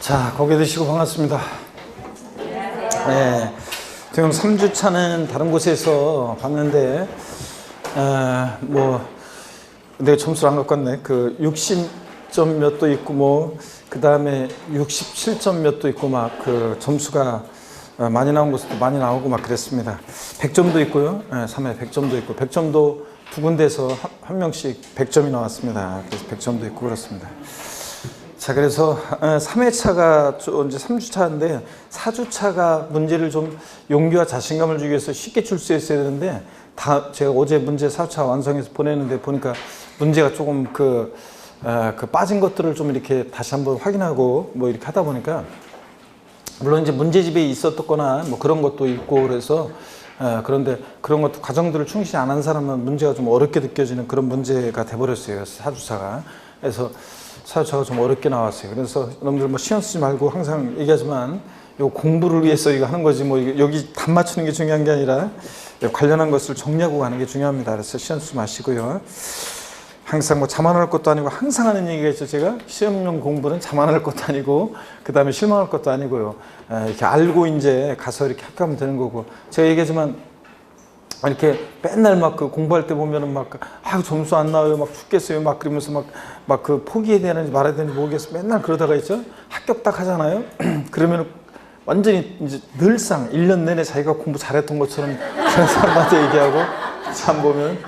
자, 고개 드시고 반갑습니다. 네, 지금 3주차는 다른 곳에서 봤는데, 내가 점수를 안 갖고 왔네. 그 60점 몇도 있고, 그 다음에 67점 몇도 있고, 그 점수가 많이 나온 곳도 많이 나오고 막 그랬습니다. 100점도 있고요. 3회 100점도 있고, 100점도 두 군데에서 한 명씩 100점이 나왔습니다. 그래서 100점도 있고 그렇습니다. 자, 그래서 3회차가 이제 3주차인데 4주차가 문제를 좀 용기와 자신감을 주기 위해서 쉽게 줄 수 있어야 되는데 제가 어제 문제 4주차 완성해서 보냈는데 보니까 문제가 조금 그 빠진 것들을 좀 이렇게 다시 한번 확인하고 이렇게 하다 보니까 물론 이제 문제집에 있었거나 그런 것도 있고 그래서 그런데 그런 것도 과정들을 충실히 안 한 사람은 문제가 좀 어렵게 느껴지는 그런 문제가 돼버렸어요. 4주차가. 그래서 4주차가 좀 어렵게 나왔어요. 그래서 여러분들 신경 쓰지 말고 항상 얘기하지만 요 공부를 위해서 이거 하는 거지 여기 답 맞추는 게 중요한 게 아니라 관련한 것을 정리하고 가는 게 중요합니다. 그래서 신경 쓰지 마시고요. 항상 자만할 것도 아니고 항상 하는 얘기가 있죠. 제가 시험용 공부는 자만할 것도 아니고 그 다음에 실망할 것도 아니고요. 이렇게 알고 이제 가서 이렇게 학교하면 되는 거고 제가 얘기하지만 이렇게 맨날 그 공부할 때 보면은 점수 안 나와요. 죽겠어요. 그러면서 그 포기해야 되는지 말아야 되는지 모르겠어. 맨날 그러다가 있죠. 합격 딱 하잖아요. 그러면 완전히 이제 늘상 1년 내내 자기가 공부 잘했던 것처럼 그런 사람한테 얘기하고 참 보면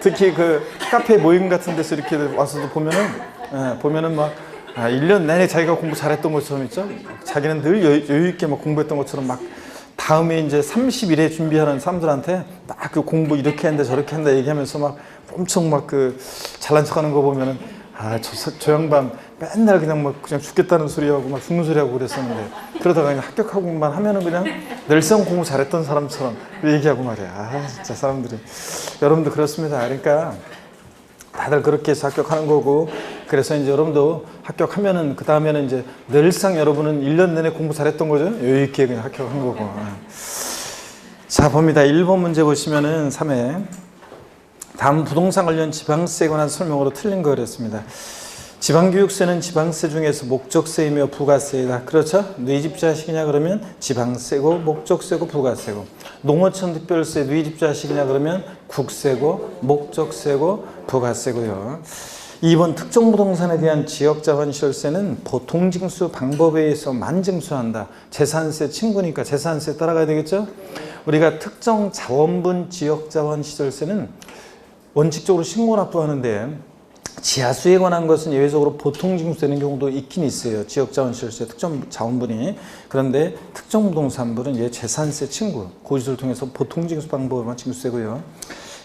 특히 그 카페 모임 같은 데서 이렇게 와서도 보면은 1년 내내 자기가 공부 잘했던 것처럼 있죠. 자기는 늘 여유 있게 공부했던 것처럼 다음에 이제 30일에 준비하는 사람들한테 그 공부 이렇게 한다 저렇게 한다 얘기하면서 엄청 잘난 척하는 거 보면은 저 양반 맨날 그냥 죽겠다는 소리하고 죽는 소리하고 그랬었는데 그러다가 그냥 합격하고만 하면은 그냥 늘상 공부 잘했던 사람처럼 얘기하고 말이야. 진짜 사람들이 여러분도 그렇습니다. 그러니까 다들 그렇게 해서 합격하는 거고 그래서 이제 여러분도 합격하면은 그 다음에는 이제 늘상 여러분은 1년 내내 공부 잘했던 거죠. 여유 있게 그냥 합격한 거고. 자, 봅니다. 1번 문제 보시면은 3회 다음 부동산 관련 지방세에 관한 설명으로 틀린 거 그랬습니다. 지방교육세는 지방세 중에서 목적세이며 부가세이다. 그렇죠? 네 집 자식이냐 그러면 지방세고 목적세고 부가세고 농어촌 특별세 네 집 자식이냐 그러면 국세고 목적세고 부가세고요. 2번 특정 부동산에 대한 지역자본시설세는 보통 징수 방법에 의해서 만징수한다. 재산세 친구니까 재산세 따라가야 되겠죠? 우리가 특정 자원분 지역자본시설세는 원칙적으로 신고납부하는데 지하수에 관한 것은 예외적으로 보통 징수되는 경우도 있긴 있어요. 지역자원시설세 특정 자원분이. 그런데 특정 부동산분은 재산세 친구 고지서를 통해서 보통 징수 방법으로만 징수되고요.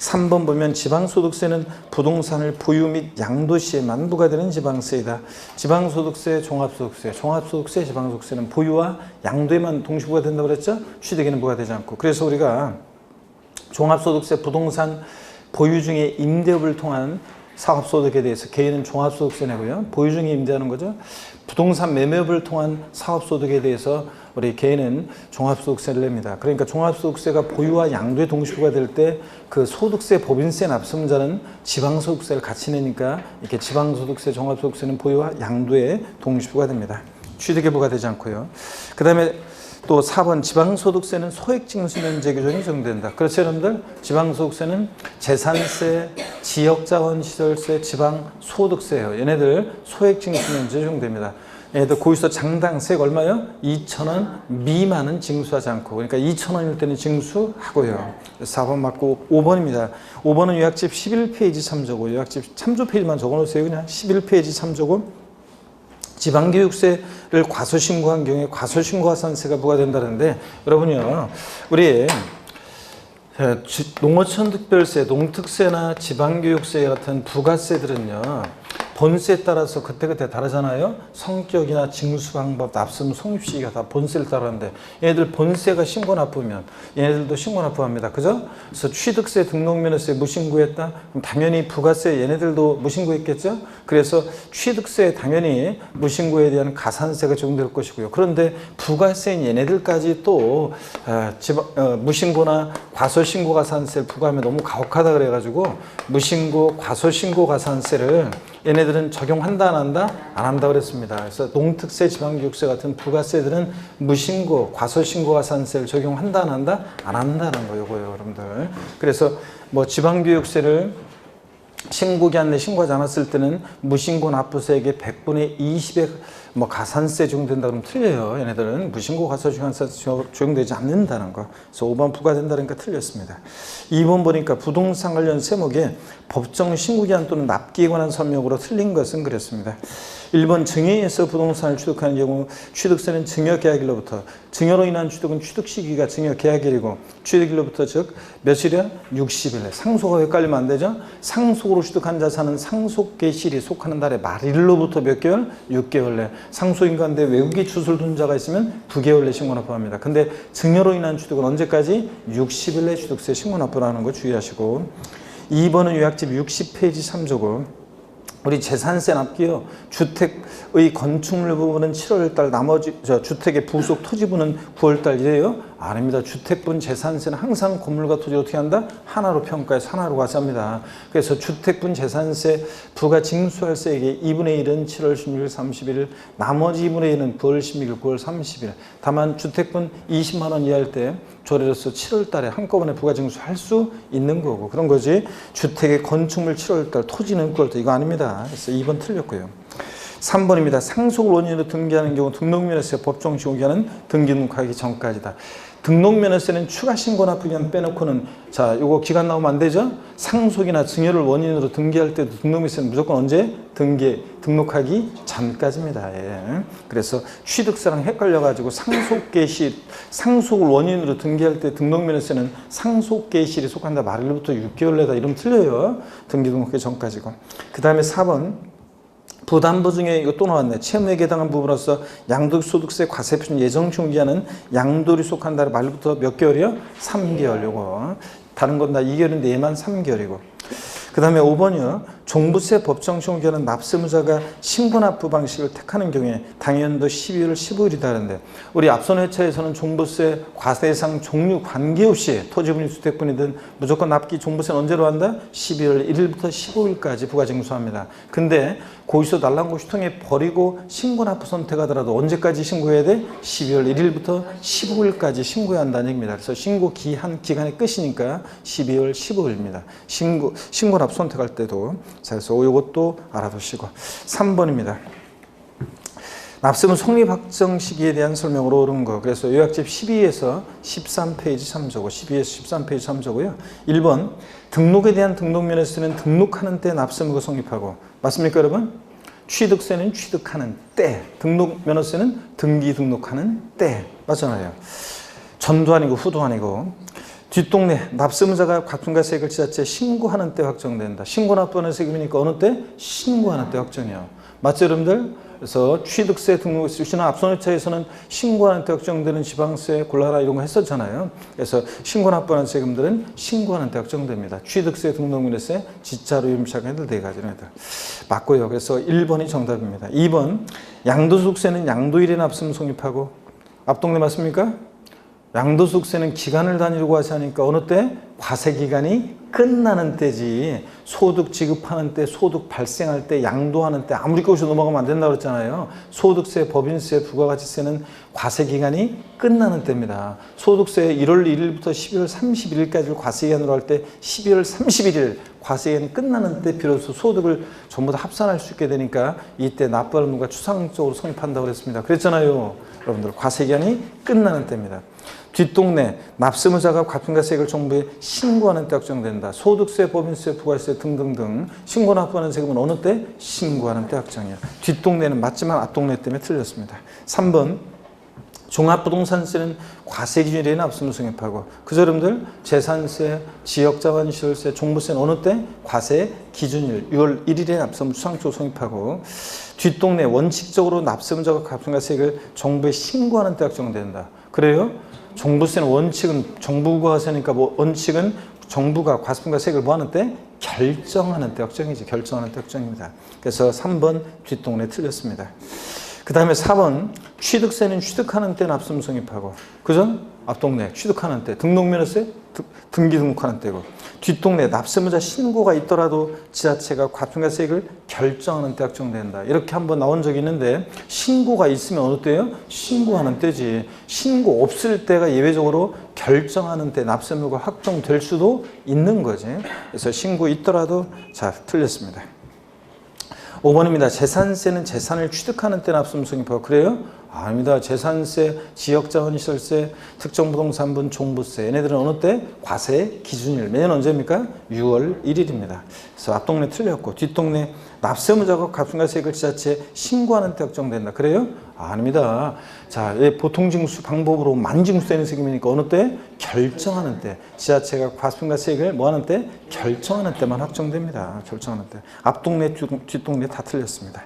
3번 보면 지방소득세는 부동산을 보유 및 양도 시에만 부과되는 지방세이다. 지방소득세, 종합소득세, 종합소득세, 지방소득세는 보유와 양도에만 동시 부과된다고 그랬죠? 취득에는 부과되지 않고. 그래서 우리가 종합소득세 부동산 보유 중에 임대업을 통한 사업소득에 대해서 개인은 종합소득세 내고요. 보유 중에 임대하는 거죠. 부동산 매매업을 통한 사업소득에 대해서 우리 개인은 종합소득세를 냅니다. 그러니까 종합소득세가 보유와 양도에 동시부가 될 때 그 소득세, 법인세 납세자는 지방소득세를 같이 내니까 이렇게 지방소득세, 종합소득세는 보유와 양도에 동시부가 됩니다. 취득에 부과되지 않고요. 그 다음에 또 4번 지방소득세는 소액징수면제 규정이 적용된다. 그렇죠, 여러분들? 지방소득세는 재산세, 지역자원시설세, 지방소득세예요. 얘네들 소액징수면제 적용됩니다. 얘네들 고지서 장당세가 얼마요? 2,000원 미만은 징수하지 않고 그러니까 2,000원일 때는 징수하고요. 4번 맞고 5번입니다. 5번은 요약집 11페이지 참조고 요약집 참조 페이지만 적어놓으세요. 그냥 11페이지 참조고 지방교육세를 과소신고한 경우에 과소신고하산세가 부과된다는데 여러분이요. 우리 농어촌 특별세, 농특세나 지방교육세 같은 부가세들은요. 본세에 따라서 그때그때 다르잖아요. 성격이나 징수 방법, 납품 성립 시기가 다 본세를 따르는데 얘네들 본세가 신고납부면 얘네들도 신고납부합니다. 그죠? 그래서 취득세, 등록면허세 무신고했다? 그럼 당연히 부가세 얘네들도 무신고했겠죠? 그래서 취득세 당연히 무신고에 대한 가산세가 적용될 것이고요. 그런데 부가세인 얘네들까지 또 무신고나 과소신고 가산세를 부과하면 너무 가혹하다 그래가지고 무신고, 과소신고 가산세를 얘네들은 적용한다 안 한다? 안 한다 그랬습니다. 그래서 농특세, 지방교육세 같은 부가세들은 무신고, 과소신고가산세를 적용한다 안 한다? 안 한다는 거 요거예요, 여러분들. 그래서 뭐 지방교육세를 신고기한 내 신고하지 않았을 때는 무신고 납부세액의 100분의 20의 뭐 가산세 적용된다 그러면 틀려요. 얘네들은 무신고 과소신고가세 적용되지 않는다는 거. 그래서 5번 부과된다니까 틀렸습니다. 2번 보니까 부동산 관련 세목에 법정 신고기한 또는 납기에 관한 설명으로 틀린 것은 그랬습니다. 1번 증여에서 부동산을 취득하는 경우 취득세는 증여계약일로부터, 증여로 인한 취득은 취득 시기가 증여계약일이고 취득일로부터 즉 며칠이야? 60일. 상속과 헷갈리면 안 되죠? 상속으로 취득한 자산은 상속계실이 속하는 달의 말일로부터 몇 개월? 6개월 내. 상속인가인데 외국에 주소를 둔 자가 있으면 9개월 내 신고납부합니다. 근데 증여로 인한 취득은 언제까지? 60일 내 취득세 신고납부라는 거 주의하시고, 2번은 요약집 60페이지 3조고 우리 재산세 납기요. 주택의 건축물 부분은 7월달, 나머지 주택의 부속 토지분은 9월달 이래요? 아닙니다. 주택분 재산세는 항상 건물과 토지 어떻게 한다? 하나로 평가해서 하나로 과세합니다. 그래서 주택분 재산세 부가징수할세액의 2분의 1은 7월 16일, 31일, 나머지 2분의 1은 9월 16일, 9월 30일. 다만 주택분 20만 원 이하일 때 조례로서 7월 달에 한꺼번에 부가징수할 수 있는 거고 그런 거지. 주택의 건축물 7월 달, 토지는 9월 달 이거 아닙니다. 그래서 2번 틀렸고요. 3번입니다. 상속을 원인으로 등기하는 경우 등록면허세 법정 시효기한은 등기 등록하기 전까지다. 등록면허세는 추가 신고 납부 기간 빼놓고는 자, 요거 기간 나오면 안 되죠? 상속이나 증여를 원인으로 등기할 때도 등록면허세는 무조건 언제? 등록하기 전까지입니다. 예. 그래서 취득세랑 헷갈려가지고 상속을 원인으로 등기할 때 등록면허세는 상속계실이 속한다 말일로부터 6개월 내다 이러면 틀려요. 등기 등록하기 전까지고. 그 다음에 4번. 부담부 중에 이거 또 나왔네. 채무에 해당한 부분으로서 양도소득세 과세표준 예정신고기한은 양도리 속한 달의 말부터 몇 개월이요? 3개월. 요거 다른 건 다 2개월인데 얘만 3개월이고. 그 다음에 5번이요. 종부세 법정신고기한은 납세무자가 신고납부 방식을 택하는 경우에 당연도 12월 15일이다 하는데 우리 앞선 회차에서는 종부세 과세상 종류 관계없이 토지분이 주택분이든 무조건 납기 종부세는 언제로 한다? 12월 1일부터 15일까지 부가징수합니다. 근데 고의서 날랑고시 통해 버리고 신고납부 선택하더라도 언제까지 신고해야 돼? 12월 1일부터 15일까지 신고해야 한다는 얘기입니다. 그래서 신고 기간의 끝이니까 12월 15일입니다. 신고납부 선택할 때도. 자, 그래서 이것도 알아두시고. 3번입니다. 납세분 성립 확정 시기에 대한 설명으로 옳은 거. 그래서 요약집 12에서 13페이지 3조고 12에서 13페이지 3조고요. 1번 등록에 대한 등록면허세는 등록하는 때 납세무가 성립하고 맞습니까 여러분? 취득세는 취득하는 때, 등록면허세는 등기 등록하는 때 맞잖아요. 전도 아니고 후도 아니고. 뒷동네 납세무자가 과품과세액을 지자체에 신고하는 때 확정된다. 신고납부하는 세금이니까 어느 때? 신고하는 때 확정이에요. 맞죠 여러분들? 그래서 취득세 등록세 지난 앞선 회차에서는 신고하는 때 확정되는 지방세 골라라 이런 거 했었잖아요. 그래서 신고납부하는 세금들은 신고하는 때 확정됩니다. 취득세 등록면허세 지자로 유무차가 해도 네 가지는 애들 맞고요. 그래서 1번이 정답입니다. 2번 양도소득세는 양도일에 납세무 성립하고 앞동네 맞습니까? 양도소득세는 기간을 단위로 과세하니까 어느 때? 과세기간이 끝나는 때지. 소득 지급하는 때, 소득 발생할 때, 양도하는 때 아무리 거기서 넘어가면 안 된다고 그랬잖아요. 소득세, 법인세, 부가가치세는 과세기간이 끝나는 때입니다. 소득세 1월 1일부터 12월 31일까지를 과세기간으로 할 때 12월 31일 과세기간이 끝나는 때 비로소 소득을 전부 다 합산할 수 있게 되니까 이때 납부할 의무가 추상적으로 성립한다고 그랬습니다. 그랬잖아요. 여러분들 과세기간이 끝나는 때입니다. 뒷동네 납세무자가 과품과세액을 정부에 신고하는 때 확정된다. 소득세, 법인세, 부가세 등등등 신고납부하는 세금은 어느 때? 신고하는 때 확정이야. 뒷동네는 맞지만 앞동네 때문에 틀렸습니다. 3번 종합부동산세는 과세기준일에 납세무 성립하고 그죠 여러분들? 재산세, 지역자본시설세, 종부세는 어느 때? 과세기준일 6월 1일에 납세무 추상적으로 성립하고 뒷동네 원칙적으로 납세무자가 과품과세액을 정부에 신고하는 때 확정된다. 그래요? 종부세는 원칙은 정부가 하세니까 뭐 원칙은 정부가 과세금과세액을 뭐 하는 때? 결정하는 때 확정이지. 결정하는 때 확정입니다. 그래서 3번 뒷동네 틀렸습니다. 그 다음에 4번 취득세는 취득하는 때 납세무 성립하고, 그죠? 앞동네 취득하는 때 등록면허세 등기 등록하는 때고, 뒷동네 납세무자 신고가 있더라도 지자체가 과평가세액을 결정하는 때 확정된다. 이렇게 한번 나온 적이 있는데, 신고가 있으면 어느 때예요? 신고하는 때지. 신고 없을 때가 예외적으로 결정하는 때 납세무가 확정될 수도 있는 거지. 그래서 신고 있더라도, 자, 틀렸습니다. 5번입니다. 재산세는 재산을 취득하는 때 납세무 성립하고, 그래요? 아닙니다. 재산세, 지역자원시설세, 특정부동산분, 종부세, 얘네들은 어느 때? 과세 기준일. 매년 언제입니까? 6월 1일입니다. 그래서 앞동네 틀렸고, 뒷동네 납세무자가 과평가세액을 지자체에 신고하는 때 확정된다. 그래요? 아닙니다. 자, 보통징수 방법으로 만징수되는 세금이니까 어느 때? 결정하는 때. 지자체가 과평가세액을 뭐 하는 때? 결정하는 때만 확정됩니다. 결정하는 때. 앞동네, 뒷동네 다 틀렸습니다.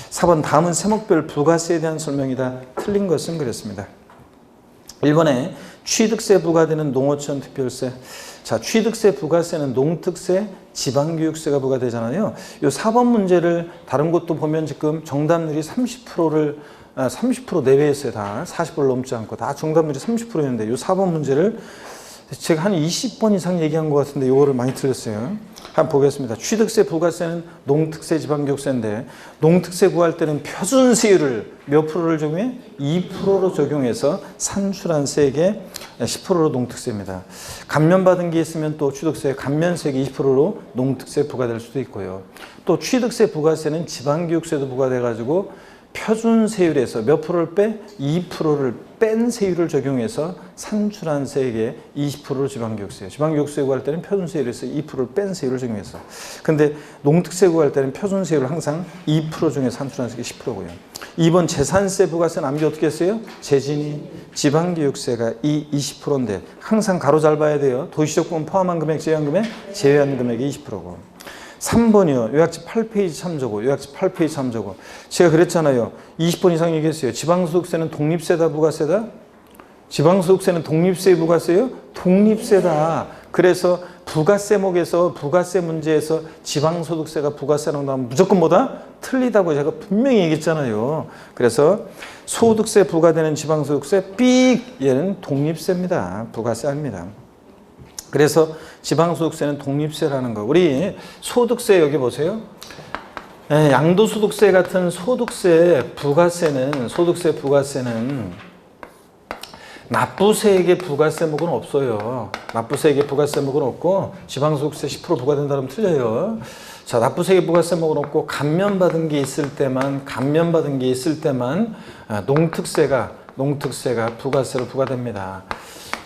4번 다음은 세목별 부가세에 대한 설명이다. 틀린 것은 그랬습니다. 1번에 취득세 부과되는 농어촌 특별세. 자, 취득세 부가세는 농특세, 지방교육세가 부과되잖아요. 이 4번 문제를 다른 곳도 보면 지금 정답률이 30%를 30% 내외였어요. 다 40%를 넘지 않고 다 정답률이 30%였는데 이 4번 문제를 제가 한 20번 이상 얘기한 것 같은데 이거를 많이 틀렸어요. 한번 보겠습니다. 취득세 부가세는 농특세 지방교육세인데, 농특세 구할 때는 표준세율을 몇 프로를 적용해? 2%로 적용해서 산출한 세액의 10%로 농특세입니다. 감면받은 게 있으면 또 취득세 감면세액이 20%로 농특세 부과될 수도 있고요. 또 취득세 부가세는 지방교육세도 부과돼가지고 표준세율에서 몇 프로를 빼? 2%를 뺀 세율을 적용해서 산출한 세액의 20%로 지방교육세. 지방교육세 구할 때는 표준세율에서 2%를 뺀 세율을 적용해서. 근데 농특세 구할 때는 표준세율을 항상 2% 중에 산출한 세액이 10%고요. 2번 재산세 부가세는 암기 어떻게 했어요? 재진이 지방교육세가 20%인데 항상 가로 잘 봐야 돼요. 도시적분 포함한 금액, 제외한 금액, 제외한 금액이 20%고. 3번이요. 요약집 8페이지 참조고, 요약집 8페이지 참조고. 제가 그랬잖아요. 20번 이상 얘기했어요. 지방소득세는 독립세다, 부가세다? 지방소득세는 독립세, 부가세요? 독립세다. 그래서 부가세목에서, 부가세 문제에서 지방소득세가 부가세라고 나오면 무조건 뭐다? 틀리다고 제가 분명히 얘기했잖아요. 그래서 소득세 부과되는 지방소득세, 삑! 얘는 독립세입니다. 부가세 아닙니다. 그래서 지방소득세는 독립세라는 거. 우리 소득세 여기 보세요. 양도소득세 같은 소득세 부가세는, 소득세 부가세는 납부세액의 부가세목은 없어요. 납부세액의 부가세목은 없고, 지방소득세 10% 부과된다면 틀려요. 자, 납부세액의 부가세목은 없고, 감면받은 게 있을 때만, 농특세가 부가세로 부과됩니다.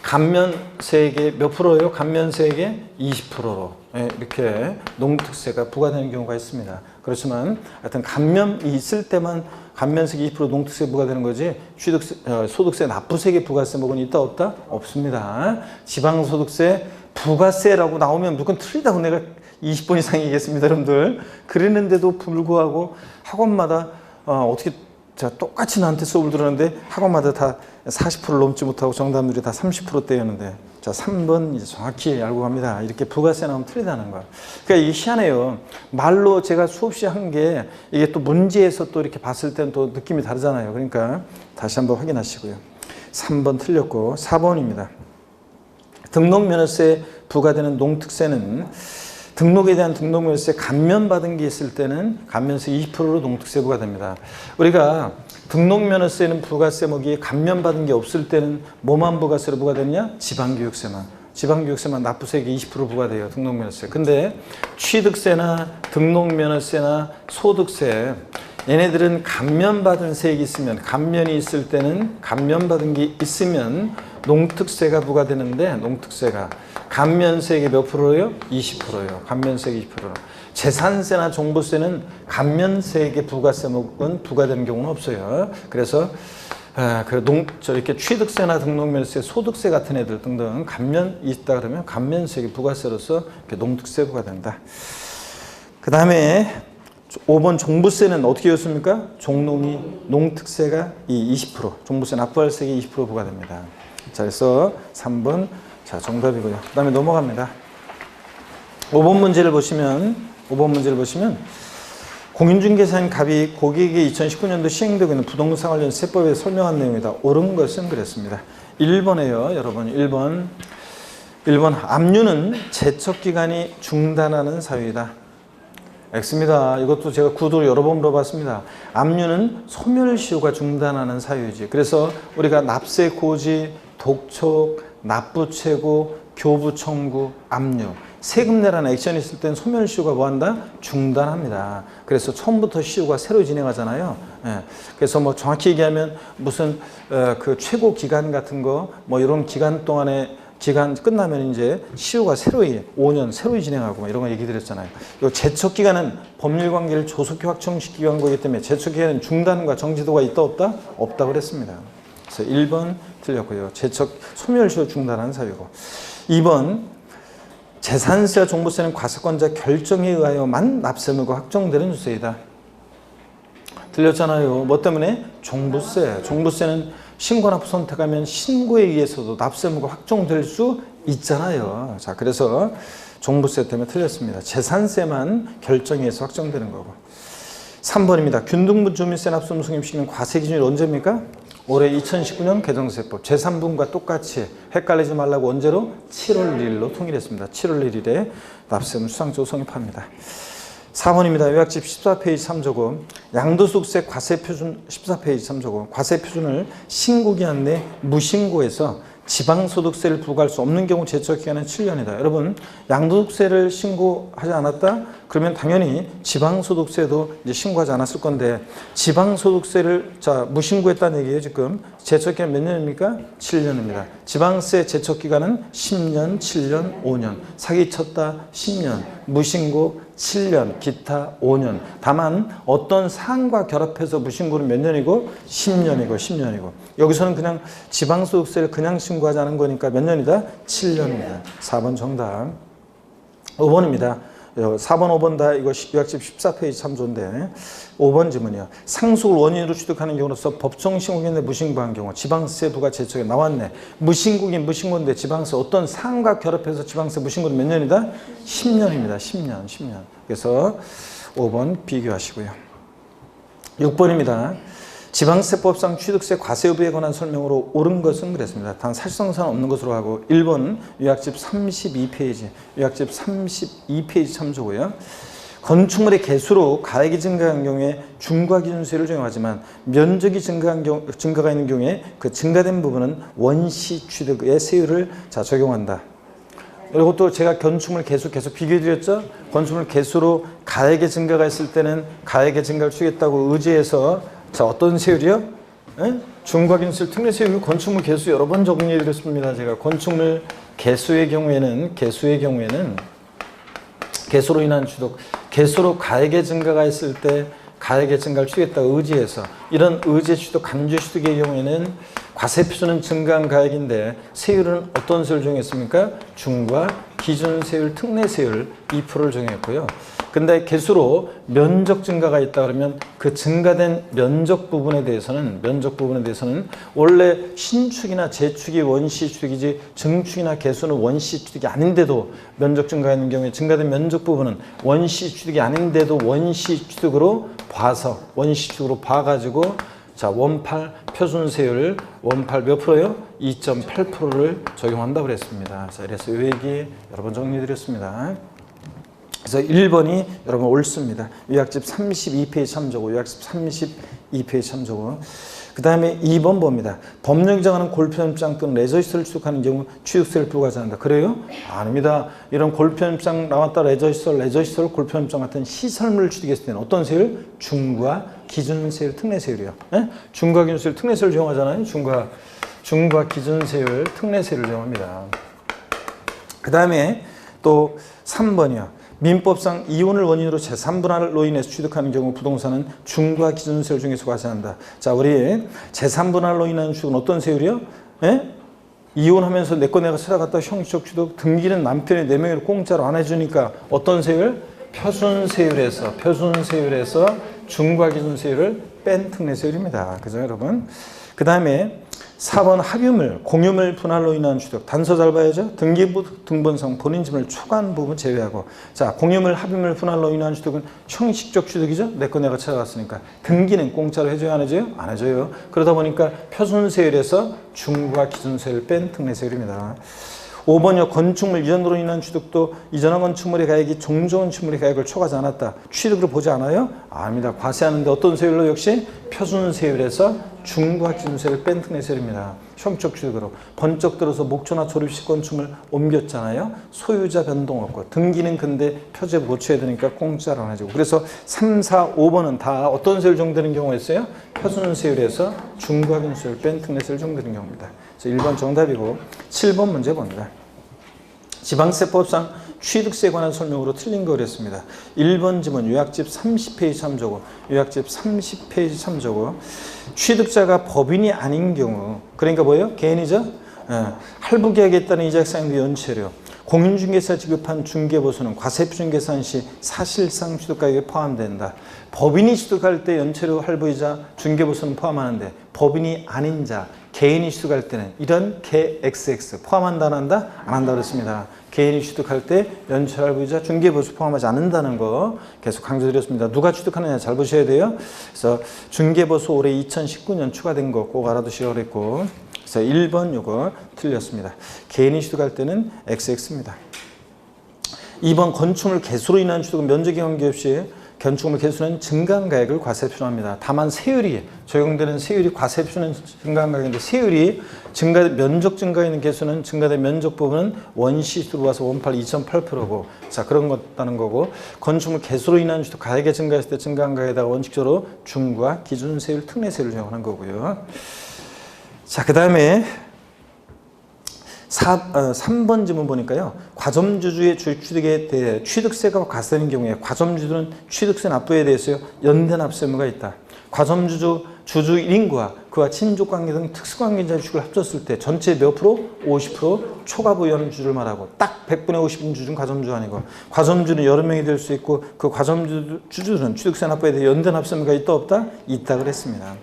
감면세액의 몇 프로예요? 감면세액의 20%로 이렇게 농특세가 부과되는 경우가 있습니다. 그렇지만 하여튼 감면이 있을 때만 감면세액 2% 농특세 부과되는 거지, 취득세, 소득세 납부세액의 부가세목은 있다 없다? 없습니다. 지방소득세 부가세라고 나오면 무조건 틀리다고 내가 20번 이상 얘기했습니다, 여러분들. 그랬는데도 불구하고 학원마다 어떻게 똑같이 나한테 수업을 들었는데 학원마다 다 40%를 넘지 못하고 정답률이 다 30%대였는데, 자, 3번 이제 정확히 알고 갑니다. 이렇게 부가세 나오면 틀리다는 거야. 그러니까 이게 희한해요. 말로 제가 수업 시 한 게 이게 또 문제에서 또 이렇게 봤을 때는 또 느낌이 다르잖아요. 그러니까 다시 한번 확인하시고요. 3번 틀렸고 4번입니다. 등록면허세 부과되는 농특세는 등록에 대한 등록면허세 감면받은 게 있을 때는 감면세 20%로 농특세 부과됩니다. 우리가 등록면허세는 부가세목이 감면받은 게 없을 때는 뭐만 부가세로 부과되느냐? 지방교육세만 납부세액이 20% 부과돼요. 등록면허세. 근데 취득세나 등록면허세나 소득세, 얘네들은 감면받은 세액이 있으면, 감면이 있을 때는, 감면받은 게 있으면 농특세가 부과되는데, 농특세가 감면세액이 몇 프로예요? 20%예요. 감면세액 20%. 재산세나 종부세는 감면세액의 부가세목은 부과되는 경우는 없어요. 그래서 이렇게 취득세나 등록면허세, 소득세 같은 애들 등등 감면이 있다 그러면 감면세액이 부가세로서 이렇게 농특세 부과된다. 그 다음에 5번 종부세는 어떻게 였습니까? 종농이 농특세가 20%, 종부세 납부할 세액이 20% 부과됩니다. 자, 그래서 3번 자, 정답이고요. 그 다음에 넘어갑니다. 5번 문제를 보시면 공인중개사인 갑이 고객에게 2019년도 시행되고 있는 부동산 관련 세법에 설명한 내용이다. 옳은 것은 그랬습니다. 1번에요. 여러분 1번 압류는 제척기간이 중단하는 사유이다. X입니다. 이것도 제가 구도를 여러 번 물어봤습니다. 압류는 소멸시효가 중단하는 사유이지. 그래서 우리가 납세 고지, 독촉, 납부 최고, 교부 청구, 압류 세금 내라는 액션이 있을 땐 소멸시효가 뭐한다? 중단합니다. 그래서 처음부터 시효가 새로 진행하잖아요. 예. 그래서 뭐 정확히 얘기하면 무슨 그 최고 기간 같은 거 뭐 이런 기간 동안에 기간 끝나면 이제 시효가 새로이 5년 새로이 진행하고 이런 거 얘기 드렸잖아요. 이 제척 기간은 법률 관계를 조속히 확정시키기 거기 때문에 제척 기간은 중단과 정지도가 있다 없다? 없다 그랬습니다. 그래서 1번 틀렸고요. 제척 소멸시효 중단하는 사유고. 2번 재산세와 종부세는 과세권자 결정에 의하여만 납세무가 확정되는 주세이다. 틀렸잖아요. 뭐 때문에? 종부세. 종부세는 신고납부 선택하면 신고에 의해서도 납세무가 확정될 수 있잖아요. 자, 그래서 종부세 때문에 틀렸습니다. 재산세만 결정에 의해서 확정되는 거고. 3번입니다. 균등부 주민세 납세무 성립시키는 과세 기준이 언제입니까? 올해 2019년 개정세법 제3부분과 똑같이 헷갈리지 말라고 언제로? 7월 1일로 통일했습니다. 7월 1일에 납세무 수상조 성립합니다. 4번입니다. 요약집 14페이지 3조고 양도소득세 과세표준 14페이지 3조고 과세표준을 신고기한 내 무신고에서 지방소득세를 부과할 수 없는 경우 제척기간은 7년이다. 여러분 양도소득세를 신고하지 않았다? 그러면 당연히 지방소득세도 이제 신고하지 않았을 건데 지방소득세를 무신고했다는 얘기예요. 지금 제척기간 몇 년입니까? 7년입니다. 지방세 제척기간은 10년, 7년, 5년 사기쳤다 10년, 무신고 7년, 기타 5년. 다만 어떤 사항과 결합해서 무신고는 몇 년이고? 10년이고. 여기서는 그냥 지방소득세를 그냥 신고하지 않은 거니까 몇 년이다? 7년입니다. 4번 정답. 5번입니다. 4번, 5번 다 이거 요약집 14페이지 3조인데 5번 지문이요. 상속을 원인으로 취득하는 경우로서 법정 신고인데 무신고한 경우 지방세 부과 제척에 나왔네. 무신고긴 무신고인데 지방세 어떤 사항과 결합해서 지방세 무신고는 몇 년이다? 10년입니다. 10년. 그래서 5번 비교하시고요. 6번입니다. 지방세법상 취득세 과세 여부에 관한 설명으로 옳은 것은 그랬습니다. 단 사실상사는 없는 것으로 하고 1번 요약집 32페이지 32페이지 참조고요. 건축물의 개수로 가액이 증가한 경우에 중과기준세를 적용하지만 면적이 증가가 있는 경우에 그 증가된 부분은 원시 취득의 세율을 적용한다. 그리고 또 제가 건축물 개수 계속 비교해드렸죠. 건축물 개수로 가액의 증가가 있을 때는 가액의 증가를 추겠다고 의지해서 어떤 세율이요? 중과기준세 특례세율 건축물 개수 여러 번 적용해드렸습니다. 제가 건축물 개수의 경우에는 개수로 인한 취득, 개수로 가액의 증가가 있을 때 가액의 증가를 추겠다고 의지해서 이런 의제 취득, 간주 취득의 경우에는 과세표준은 증가한 가액인데 세율은 어떤 세율을 정했습니까? 중과 기준세율, 특례세율 2%를 정했고요. 근데 개수로 면적 증가가 있다 그러면 그 증가된 면적 부분에 대해서는 원래 신축이나 재축이 원시취득이지 증축이나 개수는 원시취득이 아닌데도 면적 증가가 있는 경우에 증가된 면적 부분은 원시취득이 아닌데도 원시취득으로 봐가지고 원팔 표준세율 원팔 몇 프로요? 2.8%를 적용한다고 그랬습니다. 그래서 이 얘기 여러 번 정리해드렸습니다. 그래서 1번이 여러분 옳습니다. 요약집 32페이지 참조고 요약집 32페이지 참조고 그 다음에 2번 봅니다. 법령이 정하는 골프연장 또는 레저시설을 취득하는 경우 취득세를 부과하지 않는다. 그래요? 아닙니다. 이런 골프연장 나왔다 레저시설, 골프연장 같은 시설물을 취득했을 때는 어떤 세율? 중과 기준세율, 특례세율이요. 중과 기준세율, 특례세율을 적용하잖아요. 중과 기준세율, 특례세율을 적용합니다. 그 다음에 또 3번이요. 민법상 이혼을 원인으로 제3분할로 인해서 취득하는 경우 부동산은 중과 기준세율 중에서 과세한다. 자, 우리 제3분할로 인한 취득은 어떤 세율이요? 이혼하면서 내 거 내가 찾아갔다 형식적 취득, 등기는 남편이 4명을 공짜로 안 해주니까 어떤 세율? 표준세율에서 중과기준세율을 뺀 특례세율입니다. 그죠, 여러분? 그 다음에 4번 합유물, 공유물 분할로 인한 취득. 단서 잘 봐야죠. 등기부 등본상 본인 지분을 초과한 부분 제외하고. 자, 공유물, 합유물 분할로 인한 취득은 형식적 취득이죠. 내 거 내가 찾아갔으니까. 등기는 공짜로 해줘야 안 해줘요? 안 해줘요. 그러다 보니까 표준세율에서 중과기준세율을 뺀 특례세율입니다. 5번이요. 건축물 이전으로 인한 취득도 이전한 건축물의 가액이 종전 건축물의 가액을 초과하지 않았다. 취득으로 보지 않아요? 아닙니다. 과세하는데 어떤 세율로? 역시 표준세율에서 중과기준세율을 뺀 특례세율입니다. 형적 취득으로. 번쩍 들어서 목초나 조립식 건축물 옮겼잖아요. 소유자 변동 없고. 등기는 근데 표제 고쳐야 되니까 공짜로 안 해주고. 그래서 3, 4, 5번은 다 어떤 세율 적용되는 경우가 있어요? 표준세율에서 중과기준세율을 뺀 특례세율 적용되는 경우입니다. 1번 정답이고 7번 문제 봅니다. 지방세법상 취득세에 관한 설명으로 틀린 거 그랬습니다. 1번 지문 요약집 30페이지 참조고 요약집 30페이지 참조고 취득자가 법인이 아닌 경우 그러니까 뭐예요? 개인이죠? 할부계약에 따른 이자상도 연체료 공인중개사 지급한 중개보수는 과세표준계산 시 사실상 취득가액에 포함된다. 법인이 취득할 때 연체료 할부이자 중개보수는 포함하는데 법인이 아닌 자 개인이 취득할 때는 이런 개 XX 포함한다 안 한다? 안 한다 그랬습니다. 개인이 취득할 때 연체료 할부이자 중개보수 포함하지 않는다는 거 계속 강조드렸습니다. 누가 취득하느냐 잘 보셔야 돼요. 그래서 중개보수 올해 2019년 추가된 거 꼭 알아두시라고 그랬고 그래서 1번 요거 틀렸습니다. 개인이 취득할 때는 XX입니다. 2번 건축물 개수로 인한 취득은 면적에 관계없이 건축물 개수는 증가한 가액을 과세표준합니다. 다만 세율이 적용되는 세율이 과세표준은 증가한 가액인데 세율이 면적 증가에 있는 개수는 증가된 면적 부분은 원시 들어와서 원팔 2.8%고 자 그런 것다는 거고 건축물 개수로 인한 취득 가액이 증가했을 때 증가한 가액에다가 원칙적으로 중과 기준세율 특례세율을 적용하는 거고요. 자 그 다음에 3번 지문 보니까요. 과점주주의 취득에 대해 취득세가 과세되는 경우에 과점주주는 취득세 납부에 대해서 연대 납세 의무가 있다. 과점주주 주주 1인과 그와 친족관계 등 특수관계자의 주식을 합쳤을 때 전체 몇 프로? 50% 초과 부여하는 주주를 말하고 딱 100분의 50인 주주는 과점주주 아니고 과점주는 여러 명이 될 수 있고 그 과점주주는 취득세 납부에 대해 연대 납세 의무가 있다 없다? 있다 그랬습니다.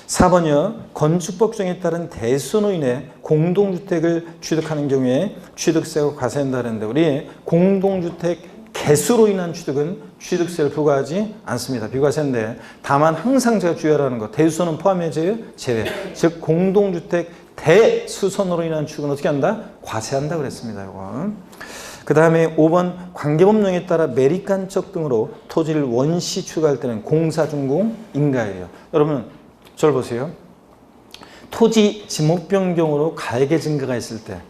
4번이요. 건축법정에 따른 대수로 인해 공동주택을 취득하는 경우에 취득세가 과세된다 그랬는데 우리 공동주택 개수로 인한 취득은 취득세를 부과하지 않습니다. 비과세인데 다만 항상 제가 주의하라는 거 대수는 포함해져요? 제외. 즉 공동주택 대수선으로 인한 취득은 어떻게 한다? 과세한다 그랬습니다. 이거. 그 다음에 5번 관계법령에 따라 매립간척 등으로 토지를 원시 취득할 때는 공사준공 인가예요. 여러분 절 보세요. 토지 지목 변경으로 가액의 증가가 있을 때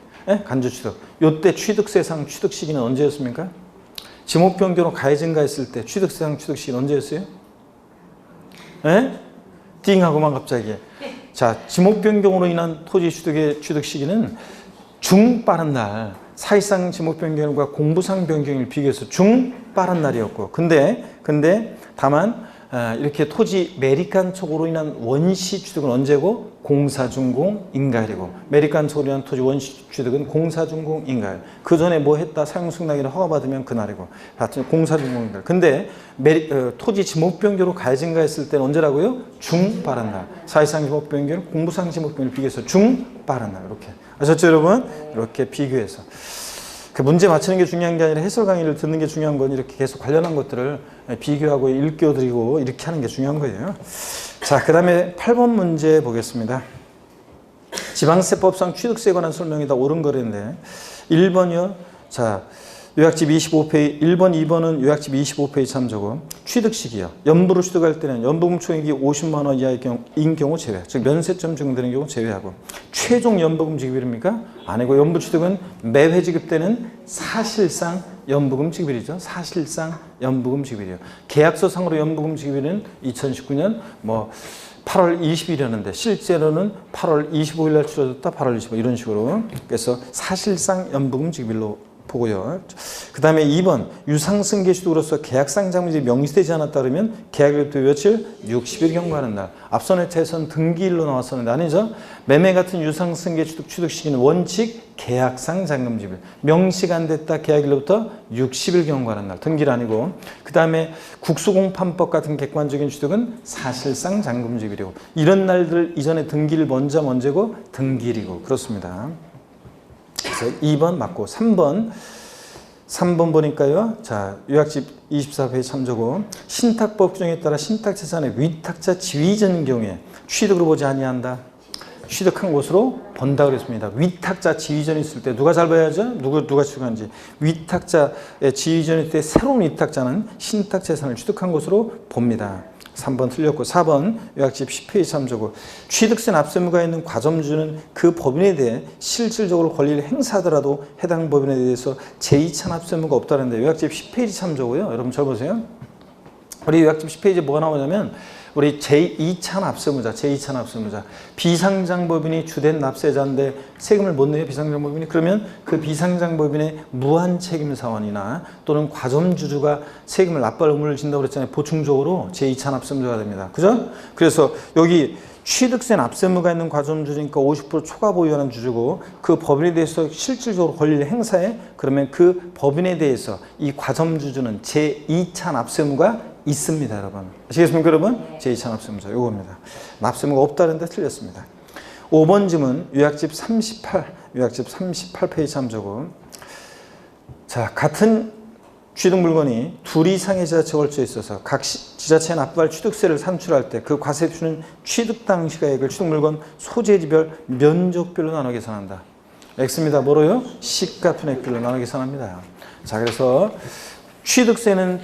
간주취득 이때 취득세상 취득 시기는 언제였습니까? 지목 변경으로 가액 증가했을 때 취득세상 취득 시기는 언제였어요? 띵하고만 갑자기. 자 지목 변경으로 인한 토지 취득의 취득 시기는 중 빠른 날 사실상 지목 변경과 공부상 변경을 비교해서 중 빠른 날이었고 근데 다만 이렇게 토지 매립간척으로 인한 원시 취득은 언제고? 공사준공 인가일이고 매립간척으로 인한 토지 원시 취득은 공사준공 인가일. 그 전에 뭐 했다 사용승낙이나 허가받으면 그날이고 공사준공 인가일. 근데 토지 지목변경으로 가액 증가했을 때는 언제라고요? 중 빠른 날. 사실상 지목변경, 공부상 지목변경을 비교해서 중 빠른 날 이렇게 아셨죠 여러분? 이렇게 비교해서 그 문제 맞추는 게 중요한 게 아니라 해설 강의를 듣는 게 중요한 건 이렇게 계속 관련한 것들을 비교하고 읽혀드리고 이렇게 하는 게 중요한 거예요. 자, 그 다음에 8번 문제 보겠습니다. 지방세법상 취득세에 관한 설명이 다 옳은 거랬는데 1번이요. 자, 요약집 25페이지 1번, 2번은 요약집 25페이지 참조고 취득시기요. 연부로 취득할 때는 연부금 총액이 50만 원 이하인 경우 제외. 즉 면세점 적용되는 경우 제외하고 최종 연부금 지급일입니까? 아니고 연부 취득은 매회 지급되는 사실상 연부금 지급일이죠. 사실상 연부금 지급일이요. 계약서상으로 연부금 지급일은 2019년 8월 20일이었는데 실제로는 8월 25일 날 치러졌다 8월 25일 이런 식으로 그래서 사실상 연부금 지급일로 보고요. 그 다음에 2번 유상승계취득으로서 계약상 장부들이 명시되지 않았다 그러면 계약일부터 며칠? 60일 경과하는 날. 앞선 회차에서는 등기일로 나왔었는데 아니죠. 매매 같은 유상승계취득 취득 시기는 원칙 계약상 잔금지일. 명시가 안 됐다 계약일로부터 60일 경과하는 날. 등기일 아니고. 그 다음에 국수공판법 같은 객관적인 취득은 사실상 잔금지일이고 이런 날들 이전에 등기일 먼저고 등기일이고 그렇습니다. 그래서 2번 맞고 3번 보니까요. 자, 요약집 24페이지 참조고 신탁법 규정에 따라 신탁재산의 위탁자 지위전인 경우에 취득으로 보지 아니한다. 취득한 곳으로 본다 그랬습니다. 위탁자 지위전이 있을 때 누가 잘 봐야죠? 누가 취득한지. 위탁자의 지위전일 때 새로운 위탁자는 신탁재산을 취득한 곳으로 봅니다. 3번 틀렸고 4번 요약집 10페이지 참조고 취득세 납세무가 있는 과점주는 그 법인에 대해 실질적으로 권리를 행사하더라도 해당 법인에 대해서 제2차 납세무가 없다는데 요약집 10페이지 참조고요. 여러분 잘 보세요. 우리 요약집 10페이지에 뭐가 나오냐면 우리 제2차 납세무자, 제2차 납세무자. 비상장법인이 주된 납세자인데 세금을 못 내요, 비상장법인이. 그러면 그 비상장법인의 무한책임사원이나 또는 과점주주가 세금을 납부할 의무를 진다고 그랬잖아요. 보충적으로 제2차 납세무자가 됩니다. 그죠? 그래서 여기 취득세 납세무가 있는 과점주주니까 50% 초과 보유하는 주주고 그 법인에 대해서 실질적으로 권리를 행사해. 그러면 그 법인에 대해서 이 과점주주는 제2차 납세무가 있습니다, 여러분. 아시겠습니까, 여러분? 제2차 납세무자 요겁니다. 납세무가 없다는데 틀렸습니다. 5번 질문 요약집 38페이지 참조고 자, 같은 취득 물건이 둘 이상의 지자체 걸쳐 있어서 각 지자체에 납부할 취득세를 산출할 때 그 과세표는 취득 당시 가액을 취득 물건 소재지별 면적별로 나눠 계산한다. X입니다. 뭐로요? 시가편액별로 나눠 계산합니다. 자, 그래서 취득세는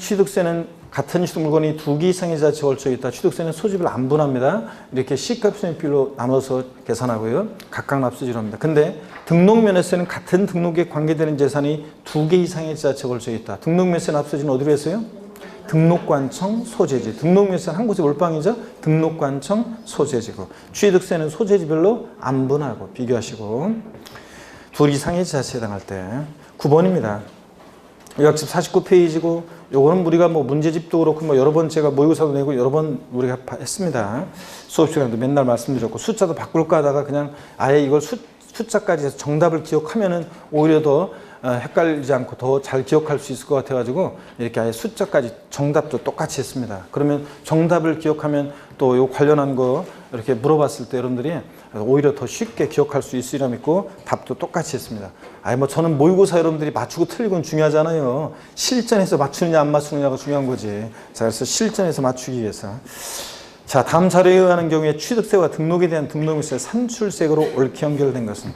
같은 취득 물건이 두 개 이상의 지자체에 걸쳐 있다. 취득세는 소재별 안 분합니다. 이렇게 시가편액별로 나눠서 계산하고요. 각각 납세지로 합니다. 근데 등록면허세는 같은 등록에 관계되는 재산이 두 개 이상의 지자체에 걸쳐 있다. 등록면허세 납세지는 어디로 했어요? 등록관청 소재지. 등록면허세는 한 곳에 몰빵이죠. 등록관청 소재지고 취득세는 소재지별로 안 분하고 비교하시고 둘 이상의 지자체에 해당할 때 9번입니다. 요약집 49페이지고 요거는 우리가 뭐 문제집도 그렇고 뭐 여러 번 제가 모의고사도 내고 여러 번 우리가 했습니다. 수업 시간에도 맨날 말씀드렸고 숫자도 바꿀까 하다가 그냥 아예 이걸 숫자까지 해서 정답을 기억하면은 오히려 더 헷갈리지 않고 더 잘 기억할 수 있을 것 같아가지고 이렇게 아예 숫자까지 정답도 똑같이 했습니다. 그러면 정답을 기억하면 또 요 관련한 거 이렇게 물어봤을 때 여러분들이 오히려 더 쉽게 기억할 수 있으리라 믿고 답도 똑같이 했습니다. 아니 뭐 저는 모의고사 여러분들이 맞추고 틀리고는 중요하잖아요. 실전에서 맞추느냐 안 맞추느냐가 중요한 거지. 자, 그래서 실전에서 맞추기 위해서. 자, 다음 자료에 의하는 경우에 취득세와 등록에 대한 등록세 산출세액으로 옳게 연결된 것은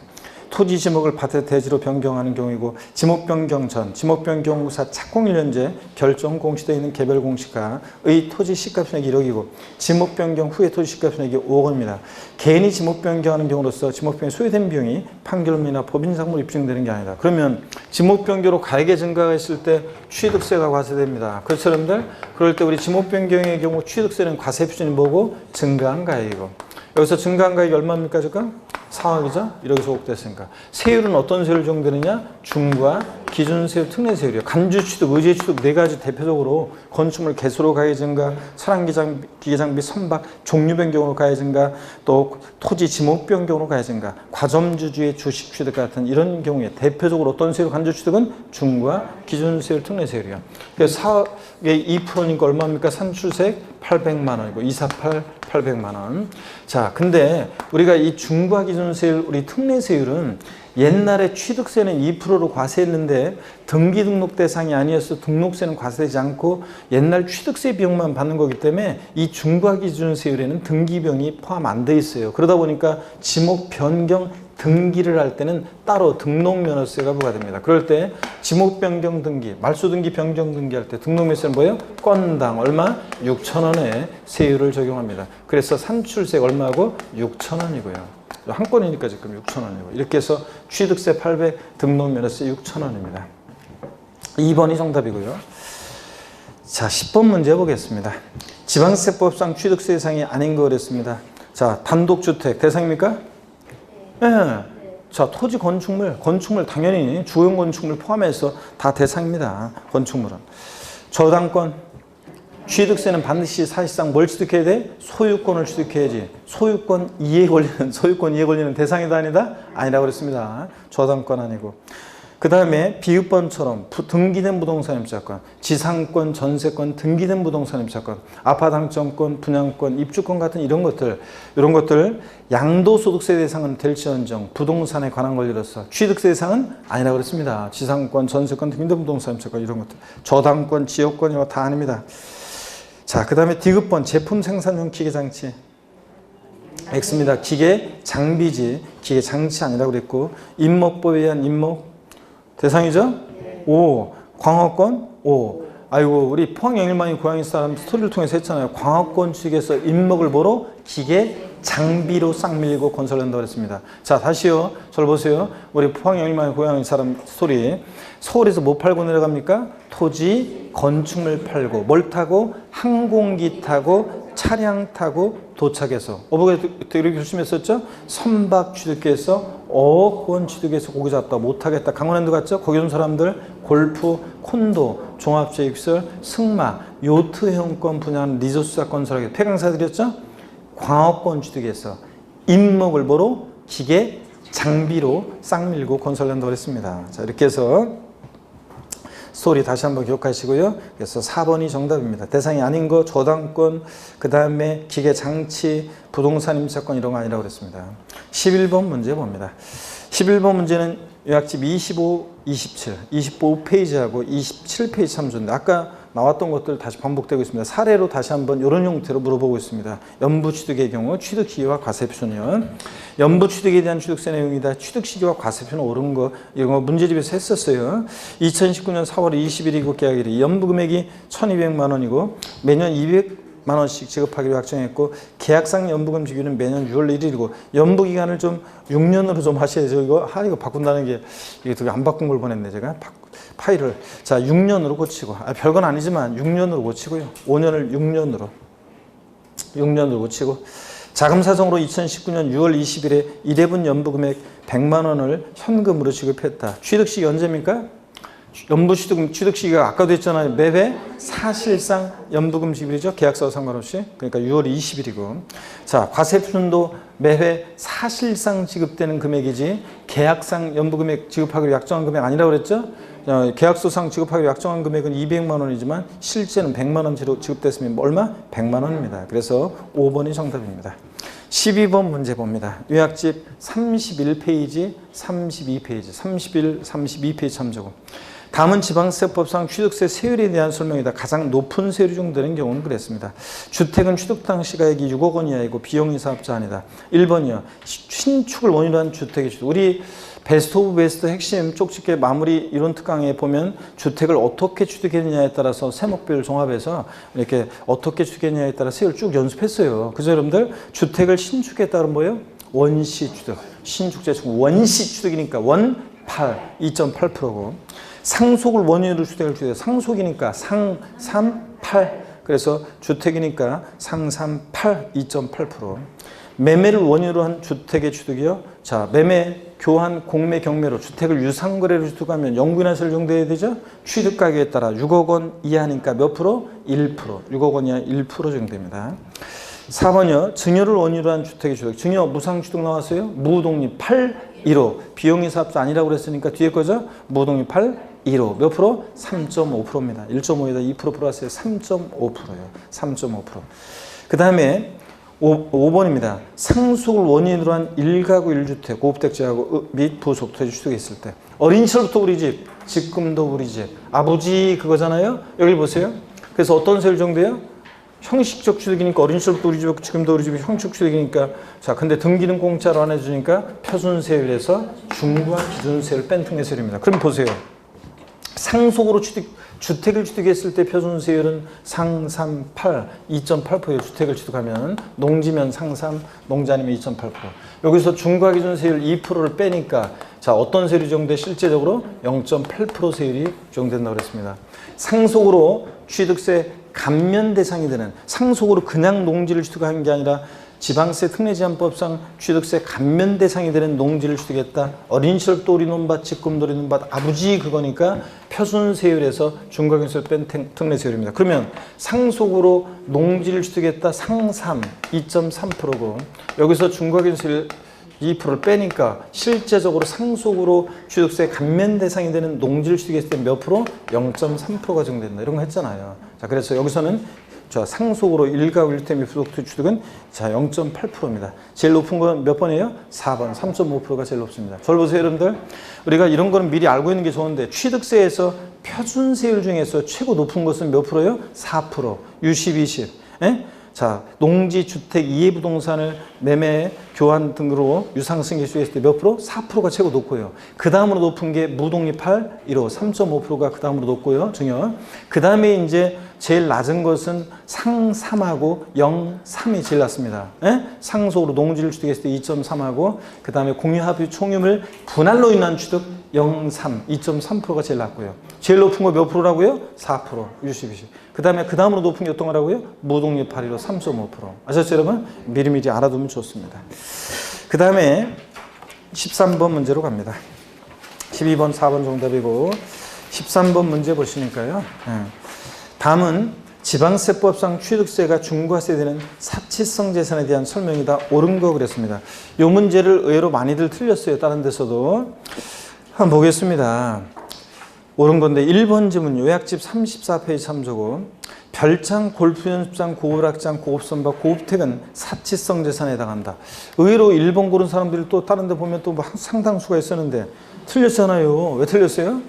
토지 지목을 밭의 대지로 변경하는 경우이고 지목 변경 전, 지목 변경 후사 착공 1년제 결정 공시되어 있는 개별 공시가의 토지 시가편액이 1억이고 지목 변경 후에 토지 시가편액이 5억 원입니다. 개인이 지목 변경하는 경우로서 지목 변경에 소요된 비용이 판결문이나 법인상으로 입증되는 게 아니다. 그러면 지목 변경으로 가액의 증가가 있을 때 취득세가 과세됩니다. 그렇죠, 여러분들? 그럴 때 우리 지목 변경의 경우 취득세는 과세 표준이 뭐고? 증가한 가액이고 여기서 증가한 가액이 얼마입니까 지금? 4억이죠? 1억이 소급됐으니까. 세율은 어떤 세율을 적용되느냐? 중과 기준세율, 특례세율이요. 간주취득, 의제취득 네 가지 대표적으로 건축물 개수로 가액 증가, 기계장비 선박, 종류 변경으로 가액 증가, 또 토지 지목 변경으로 가액 증가, 과점주주의 주식 취득 같은 이런 경우에 대표적으로 어떤 세율 간주취득은 중과 기준세율, 특례세율이요. 그래서 4억의 2%니까 얼마입니까? 산출세액 800만 원이고 248 800만 원. 자, 근데 우리가 이 중과 기준세율, 우리 특례세율은 옛날에 취득세는 2%로 과세했는데 등기 등록 대상이 아니어서 등록세는 과세되지 않고 옛날 취득세 비용만 받는 거기 때문에 이 중과 기준세율에는 등기 비용이 포함 안 돼 있어요. 그러다 보니까 지목 변경 등기를 할 때는 따로 등록면허세가 부과됩니다. 그럴 때 지목 변경 등기, 말소 등기 변경 등기할 때 등록면허세는 뭐예요? 건당 얼마? 6,000원의 세율을 적용합니다. 그래서 산출세가 얼마고? 6,000원이고요. 한 건이니까 지금 6,000원이고 이렇게 해서 취득세 800, 등록면허세 6,000원입니다. 2번이 정답이고요. 자, 10번 문제 보겠습니다. 지방세법상 취득세 대상이 아닌 거 그랬습니다. 자, 단독주택 대상입니까? 네. 자, 토지 건축물 당연히 주거용 건축물 포함해서 다 대상입니다. 건축물은. 저당권, 취득세는 반드시 사실상 뭘 취득해야 돼? 소유권을 취득해야지. 소유권 이해 걸리는 대상이다 아니다? 아니라고 그랬습니다. 저당권 아니고. 그 다음에 비읍번처럼 등기된 부동산 임차권, 지상권, 전세권, 등기된 부동산 임차권, 아파트 당첨권, 분양권, 입주권 같은 이런 것들 양도소득세 대상은 될지언정 부동산에 관한 권리로서 취득세 대상은 아니라고 그랬습니다. 지상권, 전세권, 등기된 부동산 임차권 이런 것들. 저당권, 지역권 이거 다 아닙니다. 자, 그 다음에 디귿번 제품 생산용 기계장치. X입니다. 기계 장비지, 기계 장치 아니라고 그랬고, 임목법에 의한 임목 대상이죠? 오. 광어권? 오. 아이고, 우리 포항영일만이 고양이 사람 스토리를 통해서 했잖아요. 광어권 측에서 임목을 보러 기계 장비로 쌍밀고 건설한다고 했습니다. 자, 다시요. 저를 보세요. 우리 포항영일만이 고양이 사람 스토리. 서울에서 뭐 팔고 내려갑니까? 토지, 건축물 팔고, 뭘 타고? 항공기 타고, 차량 타고 도착해서. 어부가 이렇게 결심했었죠? 선박 취득해서 어권 취득해서 고기 잡다 못하겠다. 강원랜드 갔죠? 거기 온 사람들 골프, 콘도, 종합체육시설, 승마, 요트 회원권 분야하는 리조트사 건설하게 폐강사들이었죠? 광어권 취득해서 임목을 보러 기계 장비로 쌍밀고 건설한다고 했습니다. 자, 이렇게 해서 스토리 다시 한번 기억하시고요. 그래서 4번이 정답입니다. 대상이 아닌 거 저당권, 그 다음에 기계 장치, 부동산 임차권 이런 거 아니라고 그랬습니다. 11번 문제 봅니다. 11번 문제는 요약집 25, 27, 25페이지하고 27페이지 참조인데 아까 나왔던 것들 다시 반복되고 있습니다. 사례로 다시 한번 이런 형태로 물어보고 있습니다. 연부 취득의 경우 취득 시기와 과세표는요. 연부 취득에 대한 취득세 내용이다. 취득 시기와 과세표는 옳은 거 이런 거 문제집에서 했었어요. 2019년 4월 20일이고 계약일이 연부 금액이 1,200만 원이고 매년 200만 원씩 지급하기로 약정했고 계약상 연부금 지급은 매년 6월 1일이고 연부 기간을 좀 6년으로 좀 하셔야죠. 이거 바꾼다는 게 이게 되게 안 바꾼 걸 보냈네 제가. 파일을 자 6년으로 고치고 별건 아니지만 6년으로 고치고요. 5년을 6년으로 고치고 자금 사정으로 2019년 6월 20일에 1회분 연부 금액 100만 원을 현금으로 지급했다. 취득시기 언제입니까? 연부 취득 시기가 아까도 했잖아요. 매회 사실상 연부금 지급이죠. 계약서와 상관없이. 그러니까 6월 20일이고. 자, 과세표준도 매회 사실상 지급되는 금액이지 계약상 연부금액 지급하기로 약정한 금액 아니라고 그랬죠. 계약서상 지급하기로 약정한 금액은 200만 원이지만 실제는 100만 원 지급됐으면 얼마? 100만 원입니다. 그래서 5번이 정답입니다. 12번 문제 봅니다. 요약집 31페이지, 32페이지, 31, 32페이지 참조고. 다음은 지방세법상 취득세 세율에 대한 설명이다. 가장 높은 세율이 적용되는 경우는 그랬습니다. 주택은 취득 당시 가액이 6억 원 이하이고 비용이 사업자 아니다. 1번이요. 신축을 원인으로 한 주택의 취득. 우리 베스트 오브 베스트 핵심 쪽집게 마무리 이론 특강에 보면 주택을 어떻게 취득했느냐에 따라서 세목별 종합해서 이렇게 어떻게 취득했느냐에 따라 세율 쭉 연습했어요. 그죠 여러분들? 주택을 신축했다는 뭐예요? 원시 취득. 신축재축 원시 취득이니까 원 8, 2.8%고 상속을 원인으로 취득할 때 상속이니까 상 3, 8 그래서 주택이니까 상 3, 8, 2.8% 매매를 원인으로 한 주택의 취득이요. 자, 매매, 교환, 공매, 경매로 주택을 유상거래로 취득하면 영구인하세를 적용돼야 되죠. 취득 가격에 따라 6억 원 이하니까 몇 프로? 1%. 6억 원 이하 1% 적용됩니다. 4번이요. 증여를 원인으로 한 주택의 취득. 증여 무상취득 나왔어요. 무독립 8, 1호. 비용이 사업자 아니라고 그랬으니까 뒤에 거죠. 무독립 8, 1호. 몇 프로? 3.5%입니다. 1.5에다 2% 플러스에 3.5%예요. 3.5%. 그 다음에 5번입니다. 상속을 원인으로 한 1가구 1주택, 고급택지하고 및 부속토지 취득했을 때 어린 시절부터 우리 집, 지금도 우리 집, 아버지 그거잖아요. 여기 보세요. 그래서 어떤 세율 정도예요? 형식적 취득이니까 어린 시절부터 우리 집, 지금도 우리 집이 형식 취득이니까 자 근데 등기는 공짜로 안 해주니까 표준세율에서 중과 기준세율 뺀 특례세율입니다. 그럼 보세요. 상속으로 주택을 취득했을 때 표준세율은 상 3, 8, 2.8%의 주택을 취득하면 농지면 상 3, 농지 아니면 2.8%. 여기서 중과기준세율 2%를 빼니까 자 어떤 세율이 적용돼? 실제적으로 0.8% 세율이 적용된다고 그랬습니다. 상속으로 취득세 감면 대상이 되는 상속으로 그냥 농지를 취득하는 게 아니라 지방세 특례제한법상 취득세 감면 대상이 되는 농지를 취득했다. 어린 시절 또리논밭, 직금도리논밭, 아버지 그거니까 표준세율에서 중과경세를 뺀 특례세율입니다. 그러면 상속으로 농지를 취득했다. 상삼 2.3%고 여기서 중과경세를 2%를 빼니까 실제적으로 상속으로 취득세 감면 대상이 되는 농지를 취득했을 때 몇 프로? 0.3%가 증된다. 이런 거 했잖아요. 자, 그래서 여기서는 자, 상속으로 일가구 일템 부속 취득은 자 0.8%입니다. 제일 높은 건 몇 번이에요? 4번 3.5%가 제일 높습니다. 저를 보세요, 여러분들. 우리가 이런 거는 미리 알고 있는 게 좋은데 취득세에서 표준세율 중에서 최고 높은 것은 몇 프로예요? 4%, 60, 20. 예? 자, 농지, 주택, 이해부동산을 매매, 교환 등으로 유상승계 수익했을 때 몇 프로? 4%가 최고 높고요. 그 다음으로 높은 게 무독립 8, 1호 3.5%가 그 다음으로 높고요. 중요. 그 다음에 이제 제일 낮은 것은 상 3하고 0, 3이 제일 낮습니다. 예? 상속으로 농지를 취득했을 때 2.3하고 그 다음에 공유합의 총유물 분할로 인한 취득 0, 3, 2.3%가 제일 낮고요. 제일 높은 거 몇 프로라고요? 4%, 60, 20. 그 다음으로 높은 게 어떤 거라고요? 무독립 8, 1호 3.5%. 아셨죠, 여러분? 미리미리 알아두면 좋습니다. 그 다음에 13번 문제로 갑니다. 12번, 4번 정답이고 13번 문제 보시니까요. 다음은 지방세법상 취득세가 중과세되는 사치성 재산에 대한 설명이다. 옳은 거 그랬습니다. 이 문제를 의외로 많이들 틀렸어요. 다른 데서도. 한번 보겠습니다. 옳은 건데 1번 지문 요약집 34페이지 참조고 별장, 골프연습장, 고급락장, 고급선박, 고급택은 사치성 재산에 해당한다. 의외로 1번 고른 사람들이 또 다른 데 보면 또 상당수가 있었는데 틀렸잖아요. 왜 틀렸어요?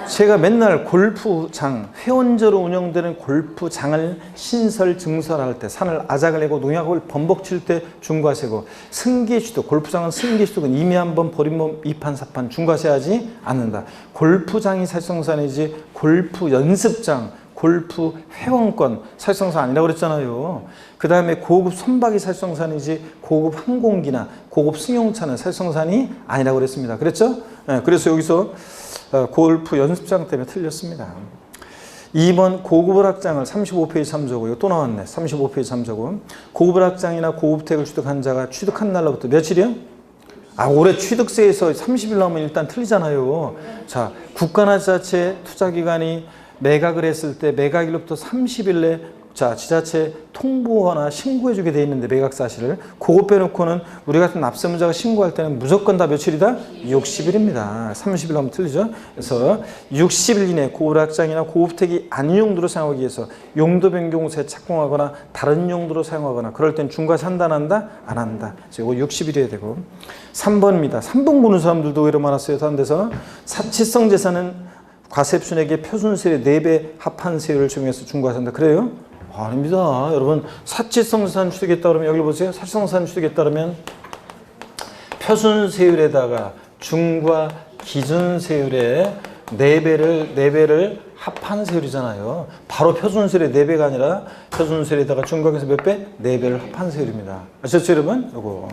제가 맨날 골프장, 회원제로 운영되는 골프장을 신설, 증설할 때 산을 아작을 내고 농약을 범벅 칠 때 중과세고 승계취득, 골프장은 승계취득은 이미 한번 버린 몸 2판, 4판 중과세하지 않는다. 골프장이 사실성산이지 골프 연습장, 골프 회원권 사실성산 아니라고 그랬잖아요. 그 다음에 고급 선박이 사실성산이지 고급 항공기나 고급 승용차는 사실성산이 아니라고 그랬습니다. 그랬죠? 네, 그래서 여기서 골프 연습장 때문에 틀렸습니다. 2번 고급을학장을 35페이지 참조고 이거 또 나왔네. 35페이지 참조고 고급을학장이나 고급택을 취득한 자가 취득한 날로부터 며칠이요? 올해 취득세에서 30일 나오면 일단 틀리잖아요. 자, 국가나 지자체 투자기관이 매각을 했을 때 매각일로부터 30일 내 자, 지자체 통보하나 신고해주게 돼 있는데 매각 사실을 그거 빼놓고는 우리 같은 납세문자가 신고할 때는 무조건 다 며칠이다? 60일입니다. 30일 하면 틀리죠? 그래서 60일 이내 고급락장이나 고급택이 아닌 용도로 사용하기 위해서 용도 변경세 착공하거나 다른 용도로 사용하거나 그럴 땐 중과세 한다 안 한다? 안 한다. 그래서 이거 60일이어야 되고 3번입니다. 3번 보는 사람들도 오히려 많았어요. 다른 데서 사치성 재산은 과세입순액의 표준세율의 4배 합한 세율을 적용해서 중과세한다. 그래요? 아닙니다. 여러분 사치성 재산 취득했다 그러면 여기 보세요. 사치성 재산 취득했다 그러면 표준세율에다가 중과 기준세율의 4배를 합한 세율이잖아요. 바로 표준세율의 4배가 아니라 표준세율에다가 중과경세 몇 배? 4배를 합한 세율입니다. 아셨죠 여러분? 요거.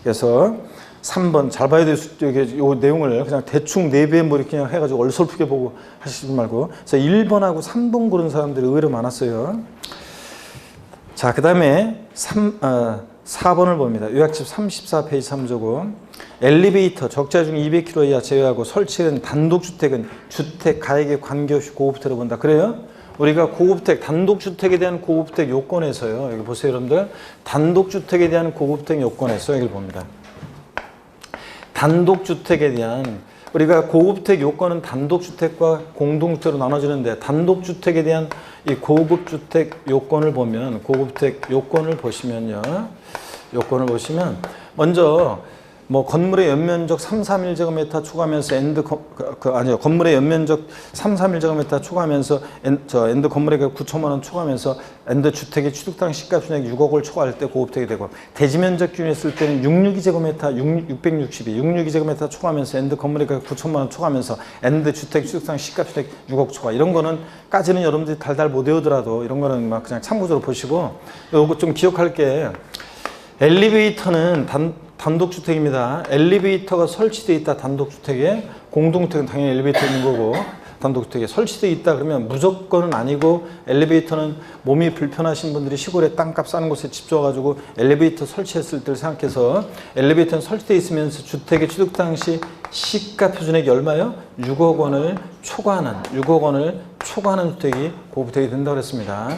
그래서 3번 잘 봐야 돼요. 요 내용을 그냥 대충 4배 뭐 이렇게 그냥 해가지고 얼설프게 보고 하시지 말고. 그래서 1번하고 3번 고른 사람들이 의외로 많았어요. 자, 그 다음에 4번을 봅니다. 요약집 34페이지 3조고 엘리베이터 적자 중 200km 이하 제외하고 설치된 단독주택은 주택 가액에 관계없이 고급택으로 본다. 그래요? 우리가 고급택, 단독주택에 대한 고급택 요건에서요. 여기 보세요 여러분들. 단독주택에 대한 고급택 요건에서 여기를 봅니다. 단독주택에 대한 우리가 고급택 요건은 단독주택과 공동주택으로 나눠지는데 단독주택에 대한 이 고급주택 요건을 보면 고급택 요건을 보시면요. 요건을 보시면 먼저 뭐 건물의 연면적 331제곱미터 초과하면서 건물의 연면적 331제곱미터 초과하면서 엔드 건물의 9천만 원 초과하면서 엔드 주택의 취득당 시가순액 6억을 초과할 때 고급택이 되고 대지면적 기준에 쓸 때는 662제곱미터 662제곱미터 초과하면서 엔드 건물의 9천만 원 초과하면서 엔드 주택 취득당 시가순액 6억 초과 이런 거는 까지는 여러분들이 달달 못 외우더라도 이런 거는 막 그냥 참고적으로 보시고 요거 좀 기억할 게 엘리베이터는 단독주택입니다. 엘리베이터가 설치되어 있다. 단독주택에 공동주택은 당연히 엘리베이터 있는 거고 단독주택에 설치되어 있다 그러면 무조건은 아니고 엘리베이터는 몸이 불편하신 분들이 시골에 땅값 싸는 곳에 집 줘가지고 엘리베이터 설치했을 때를 생각해서 엘리베이터는 설치되어 있으면서 주택의 취득 당시 시가 표준액이 얼마요? 6억 원을 초과하는 주택이 보부되게 된다고 했습니다.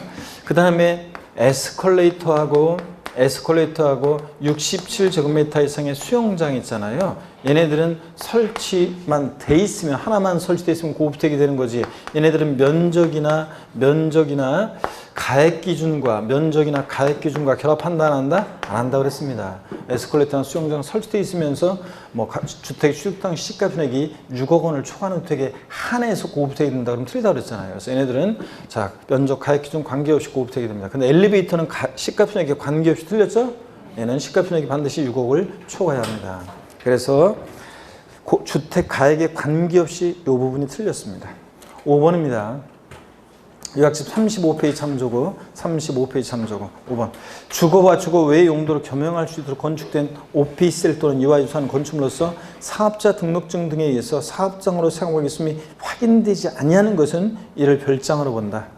그 다음에 에스컬레이터하고 67제곱미터 이상의 수영장 있잖아요. 얘네들은 설치만 돼 있으면, 하나만 설치돼 있으면 고급택이 되는 거지. 얘네들은 면적이나 가액 기준과 결합한다 안 한다? 안 한다 그랬습니다. 에스컬레이터나 수영장 설치돼 있으면서 뭐 주택 취득 당시 시가 표준액이 6억 원을 초과하는 주택에 한해서 고급택이 된다 그러면 틀리다 그랬잖아요. 그래서 얘네들은 자, 면적 가액 기준 관계없이 고급택이 됩니다. 근데 엘리베이터는 시가 표준액에 관계없이 틀렸죠? 얘는 시가 표준액이 반드시 6억을 초과해야 합니다. 그래서 주택 가액에 관계없이 이 부분이 틀렸습니다. 5번입니다. 요약집 35페이지 참조고 5번 주거와 주거 외의 용도로 겸용할 수 있도록 건축된 오피스텔 또는 이와 유사한 건축물로서 사업자 등록증 등에 의해서 사업장으로 사용하고 있음이 확인되지 아니하는 것은 이를 별장으로 본다.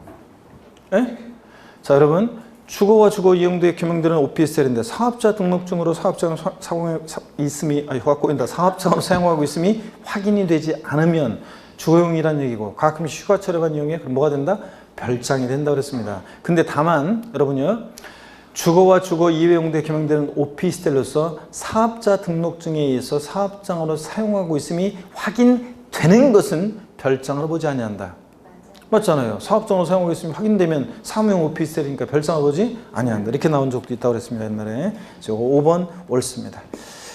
에? 자, 여러분, 주거와 주거 이용도에 겸용되는 오피스텔인데 사업자 등록증으로 사업장으로 사용하고 있음이 확인이 되지 않으면 주거용이라는 얘기고, 가끔씩 휴가철에만 이용해 그럼 뭐가 된다? 별장이 된다고 그랬습니다. 근데 다만 여러분요, 주거와 주거 이외 용도에 겸용되는 오피스텔로서 사업자 등록증에 의해서 사업장으로 사용하고 있음이 확인되는 것은 별장으로 보지 아니한다. 맞잖아요. 사업장으로 사용하고 있으면 확인되면 사무용 오피스텔이니까 별장으로 보지 아니한다. 이렇게 나온 적도 있다고 그랬습니다. 옛날에. 5번 옳습니다.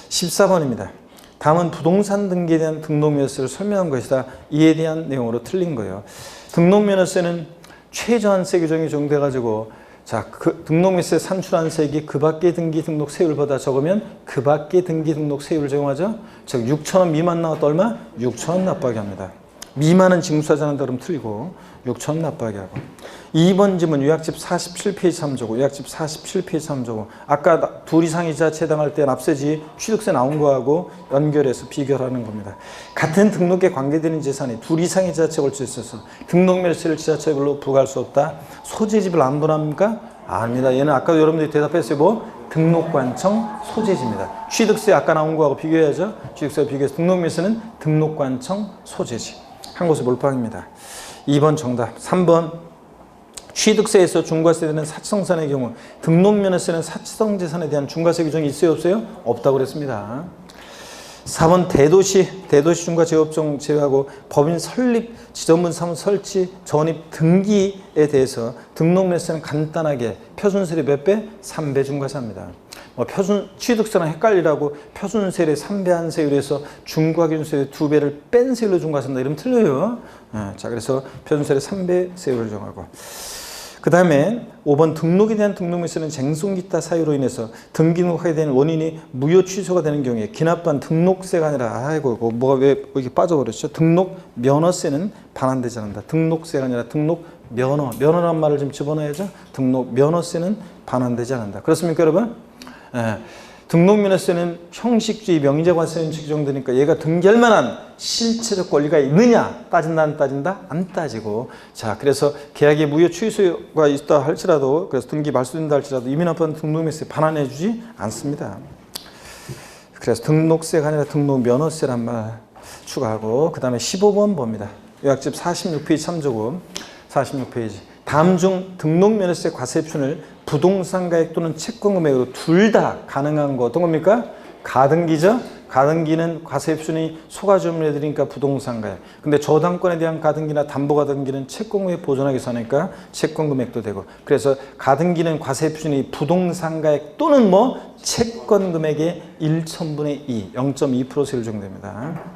14번입니다. 다음은 부동산 등기에 대한 등록면허세를 설명한 것이다. 이에 대한 내용으로 틀린 거예요. 등록면허세는 최저한세 규정이 적용돼가지고, 자, 그 등록면허세 산출한 세액이 그 밖의 등기 등록 세율보다 적으면 그 밖의 등기 등록 세율을 적용하죠. 즉 6,000원 미만 나왔다 얼마? 6,000원 납부하게 합니다. 미만은 징수하지 않는다 그러면 틀리고 6,000원 납부하게 하고. 2번 지문 요약집 47페이지 참조고, 아까 둘 이상의 지자체 해당할 때 납세지 취득세 나온 거하고 연결해서 비교하는 겁니다. 같은 등록에 관계되는 재산이 둘 이상의 지자체에 걸쳐 있어서 등록면허세를 지자체별로 부과할 수 없다. 소재지별 안 분합니까? 아닙니다. 얘는 아까 여러분들이 대답했어요. 뭐? 등록관청 소재지입니다. 취득세 아까 나온 거하고 비교해야죠. 취득세와 비교해서 등록면허세는 등록관청 소재지. 한 곳에 몰빵입니다. 2번 정답. 3번 취득세에서 중과세되는 사치성산의 경우 등록면허세는 사치성재산에 대한 중과세 규정이 있어요 없어요? 없다고 그랬습니다. 4번 대도시 중과 제업종 제외하고 법인 설립, 지정분 사무 설치, 전입 등기에 대해서 등록면허세는 간단하게 표준세율의 몇 배? 3배 중과세합니다. 취득세랑 헷갈리라고 표준세율의 3배 세율에서 중과기준세율의 2배를 뺀 세율로 중과한다 이러면 틀려요. 자, 그래서 표준세율의 3배 세율을 정하고. 그 다음에 5번 등록에 대한 등록면허세는 쟁송 기타 사유로 인해서 등기등록하게 되는 원인이 무효 취소가 되는 경우에 기납한 등록세가 아니라, 아이고 뭐가 왜 이렇게 빠져버렸죠? 등록면허세는 반환되지 않는다. 등록세가 아니라 등록면허란 말을 좀 집어넣어야죠. 등록면허세는 반환되지 않는다. 그렇습니까 여러분? 등록면허세는 형식주의 명의제과세는 규정되니까 얘가 등기할 만한 실체적 권리가 있느냐 따진다 안 따진다? 안 따지고. 자, 그래서 계약에 무효 취소가 있다 할지라도, 그래서 등기 말소된다 할지라도 이민합법은 등록면허세 반환해 주지 않습니다. 그래서 등록세가 아니라 등록면허세란 말 추가하고, 그 다음에 15번 봅니다. 요약집 46페이지 참조고 46페이지. 다음 중 등록면허세 과세표준을 부동산 가액 또는 채권 금액으로 둘 다 가능한 거 어떤 겁니까? 가등기죠? 가등기는 과세표준이 소가점을 해드리니까 부동산 가액. 근데 저당권에 대한 가등기나 담보가등기는 채권 금액 보존하기 위해서 하니까 채권 금액도 되고. 그래서 가등기는 과세표준이 부동산 가액 또는 뭐 채권 금액의 1,000분의 2, 0.2% 세율 정도입니다.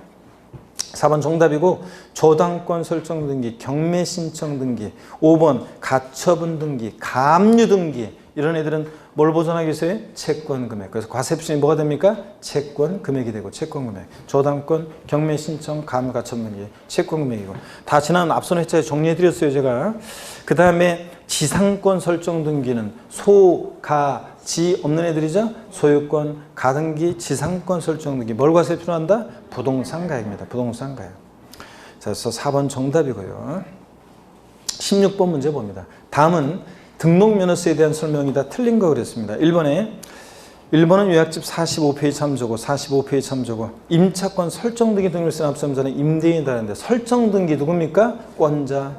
4번 정답이고, 저당권 설정 등기, 경매 신청 등기, 5번 가처분 등기, 가압류 등기, 이런 애들은 뭘 보존하기 위해서요? 채권 금액. 그래서 과세표준이 뭐가 됩니까? 채권 금액이 되고, 채권 금액. 저당권, 경매 신청, 가압류, 가처분 등기, 채권 금액이고. 다 지난 앞선 회차에 정리해드렸어요 제가. 그 다음에 지상권 설정 등기는 소, 가, 지 없는 애들이죠. 소유권, 가등기, 지상권 설정 등기. 뭘 과세표준한다? 부동산 가액입니다. 부동산 가액. 자, 그래서 4번 정답이고요. 16번 문제 봅니다. 다음은 등록면허세에 대한 설명이 다 틀린 거 그랬습니다. 1번은 요약집 45페이지 참조고 45페이지 참조고 임차권 설정 등기 등록세 납세자는 임대인이다 하는데 설정 등기 누굽니까? 권자.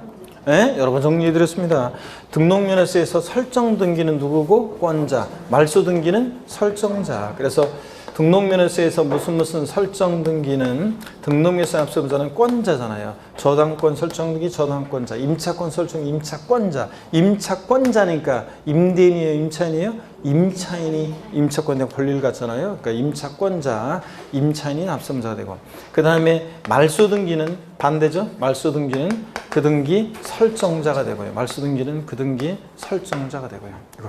예? 여러 번 정리해드렸습니다. 등록면허세에서 설정 등기는 누구고? 권자. 말소 등기는 설정자. 그래서 등록면허세에서 무슨 설정 등기는 등록면허세 납세자는 권자잖아요. 저당권 설정 등기 저당권자, 임차권 설정 임차권자. 임차권자니까 임대인이에요, 임차인이에요? 임차인이 임차권에 권리를 갖잖아요. 그러니까 임차권자, 임차인이 납세자가 되고. 그 다음에 말소 등기는 반대죠. 말소 등기는 그 등기 설정자가 되고요. 말소 등기는 그 등기 설정자가 되고요. 이거.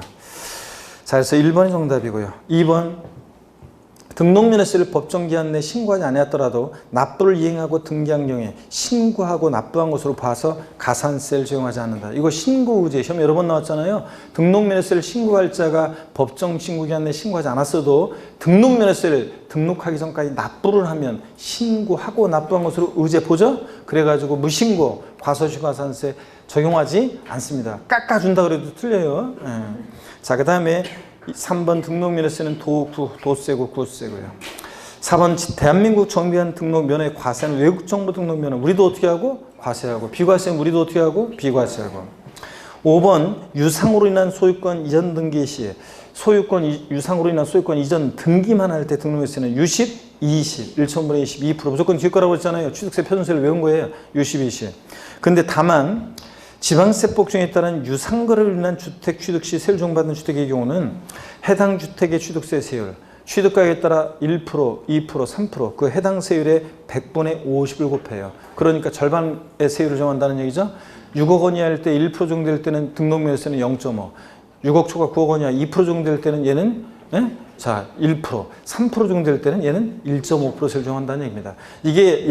자, 그래서 1번이 정답이고요. 2번. 등록면허세를 법정기한 내 신고하지 않았더라도 납부를 이행하고 등기한 경우에 신고하고 납부한 것으로 봐서 가산세를 적용하지 않는다. 이거 신고의제 시험 여러 번 나왔잖아요. 등록면허세를 신고할 자가 법정 신고기한 내 신고하지 않았어도 등록면허세를 등록하기 전까지 납부를 하면 신고하고 납부한 것으로 의제 보죠. 그래가지고 무신고 과소시가산세 적용하지 않습니다. 깎아준다 그래도 틀려요. 자, 그 다음에 3번 등록면허세는 도세고 구세고요. 4번 대한민국 정비한 등록면허의 과세는 외국정보 등록면허 우리도 어떻게 하고? 과세하고. 비과세는 우리도 어떻게 하고? 비과세하고. 5번 유상으로 인한 소유권 이전 등기 시 유상으로 인한 소유권 이전 등기만 할 때 등록면허세는 60, 20, 1,000분의 20, 2% 무조건 뒤에 거라고 했잖아요. 취득세 표준세를 외운 거예요. 60, 20. 근데 다만 지방세법 중에 따른 유상거래로 인한 주택 취득 시 세율 적용받는 주택의 경우는 해당 주택의 취득세 세율, 취득가액에 따라 1%, 2%, 3% 그 해당 세율의 100분의 50을 곱해요. 그러니까 절반의 세율을 정한다는 얘기죠. 6억 원이 할 때 1% 정도 될 때는 등록면허세는 0.5, 6억 초과 9억 원이야 2% 정도 될 때는 얘는 1%, 3% 정도 될 때는 얘는 1.5%를 정한다는 얘기입니다. 이게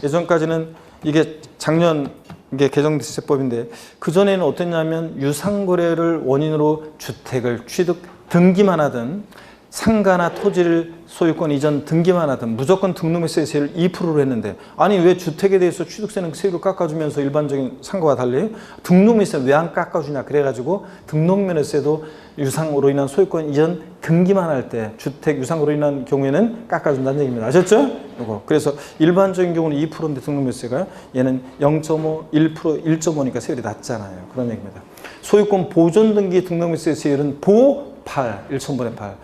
예전까지는 이게 작년 이게 개정세법인데 그전에는 어땠냐면 유상거래를 원인으로 주택을 취득 등기만 하든 상가나 토지를 소유권 이전 등기만 하든 무조건 등록면허세 세율을 2%로 했는데 아니 왜 주택에 대해서 취득세는 세율을 깎아주면서 일반적인 상가와 달리 등록면허세 왜 안 깎아주냐 그래가지고 등록면허세도 유상으로 인한 소유권 이전 등기만 할 때 주택 유상으로 인한 경우에는 깎아준다는 얘기입니다. 아셨죠? 이거. 그래서 일반적인 경우는 2%인데 등록면허세가 얘는 0.5, 1%, 1.5니까 세율이 낮잖아요. 그런 얘기입니다. 소유권 보존 등기 등록면허세 세율은 보 8, 1,000분의 8.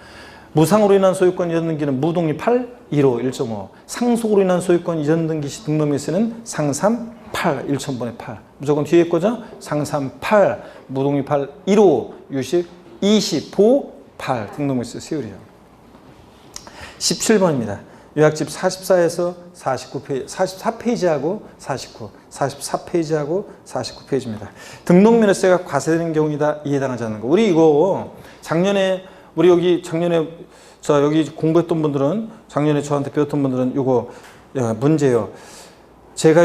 무상으로 인한 소유권 이전 등기는 무동이 8, 1호, 1.5. 상속으로 인한 소유권 이전 등기 시 등록면허세는 상삼 8, 1,000분의 8. 무조건 뒤에 거죠? 상삼 8, 무동이 8, 1호, 유식 20, 보 8 등록면허세 세율이요. 17번입니다. 요약집 44에서 49페이지, 44페이지하고 49, 44페이지하고 49페이지입니다. 등록면허세가 과세되는 경우이다. 이에 해당하지 않는 거. 우리 이거 우리 여기 공부했던 분들은 작년에 저한테 배웠던 분들은 이거 문제예요. 제가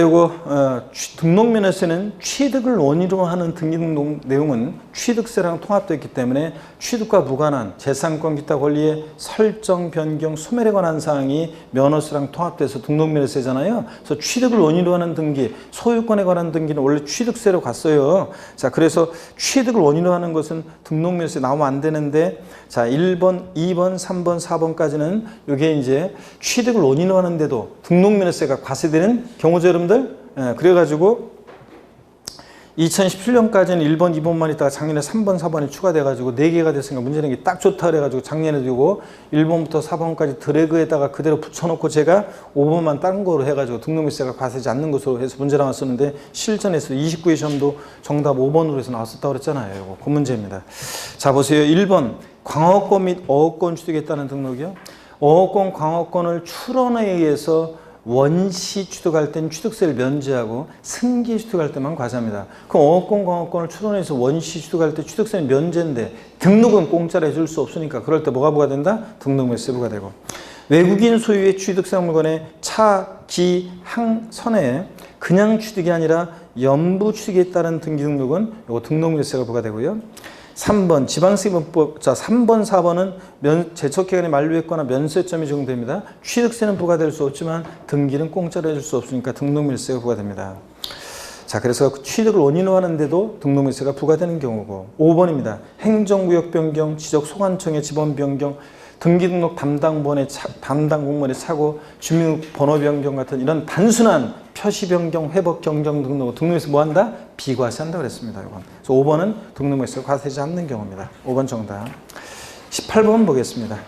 등록면허세는 취득을 원인으로 하는 등기 등록 내용은 취득세랑 통합되어 있기 때문에 취득과 무관한 재산권 기타 권리의 설정, 변경, 소멸에 관한 사항이 면허세랑 통합돼서 등록면허세잖아요. 그래서 취득을 원인으로 하는 등기, 소유권에 관한 등기는 원래 취득세로 갔어요. 자, 그래서 취득을 원인으로 하는 것은 등록면허세 나오면 안 되는데, 자, 1번, 2번, 3번, 4번까지는 이게 이제 취득을 원인으로 하는데도 등록면허세가 과세되는 경우죠, 여러분들. 그래가지고 2017년까지는 1번, 2번만 있다가 작년에 3번, 4번이 추가돼가지고 4개가 됐으니까 문제는 게 딱 좋다 그래가지고 작년에도 이거 1번부터 4번까지 드래그에다가 그대로 붙여놓고 제가 5번만 다른 거로 해가지고 등록면허세가 과세되지 않는 것으로 해서 문제 나왔었는데 실전에서 29회 시험도 정답 5번으로 해서 나왔었다고 그랬잖아요. 이거 그 문제입니다. 자, 보세요. 1번 광어권 및 어업권 취득했다는 등록이요. 어업권, 광어권을 출원에 의해서 원시 취득할 때는 취득세를 면제하고 승기 취득할 때만 과세합니다. 그럼 어업권, 광어권을 출원해서 원시 취득할 때 취득세는 면제인데 등록은 공짜로 해줄 수 없으니까 그럴 때 뭐가 부과된다? 등록면허세 부과되고. 외국인 소유의 취득세 물건의 차, 기, 항, 선에 그냥 취득이 아니라 연부 취득에 따른 등기 등록은 이거 등록면허세가 부과되고요. 3번 지방세법법. 자, 3번, 4번은 제척기간이 만료했거나 면세점이 적용됩니다. 취득세는 부과될 수 없지만 등기는 공짜로 해줄 수 없으니까 등록밀세가 부과됩니다. 자, 그래서 취득을 원인으로 하는데도 등록밀세가 부과되는 경우고. 5번입니다. 행정구역 변경, 지적소관청의 지번 변경, 등기등록 담당 공무원의 착오, 주민번호 변경 같은 이런 단순한 표시 변경, 회복 변경 등록에서 뭐 한다? 비과세한다 그랬습니다. 이건. 그래서 5번은 등록에서 과세하지 않는 경우입니다. 5번 정답. 18번 보겠습니다.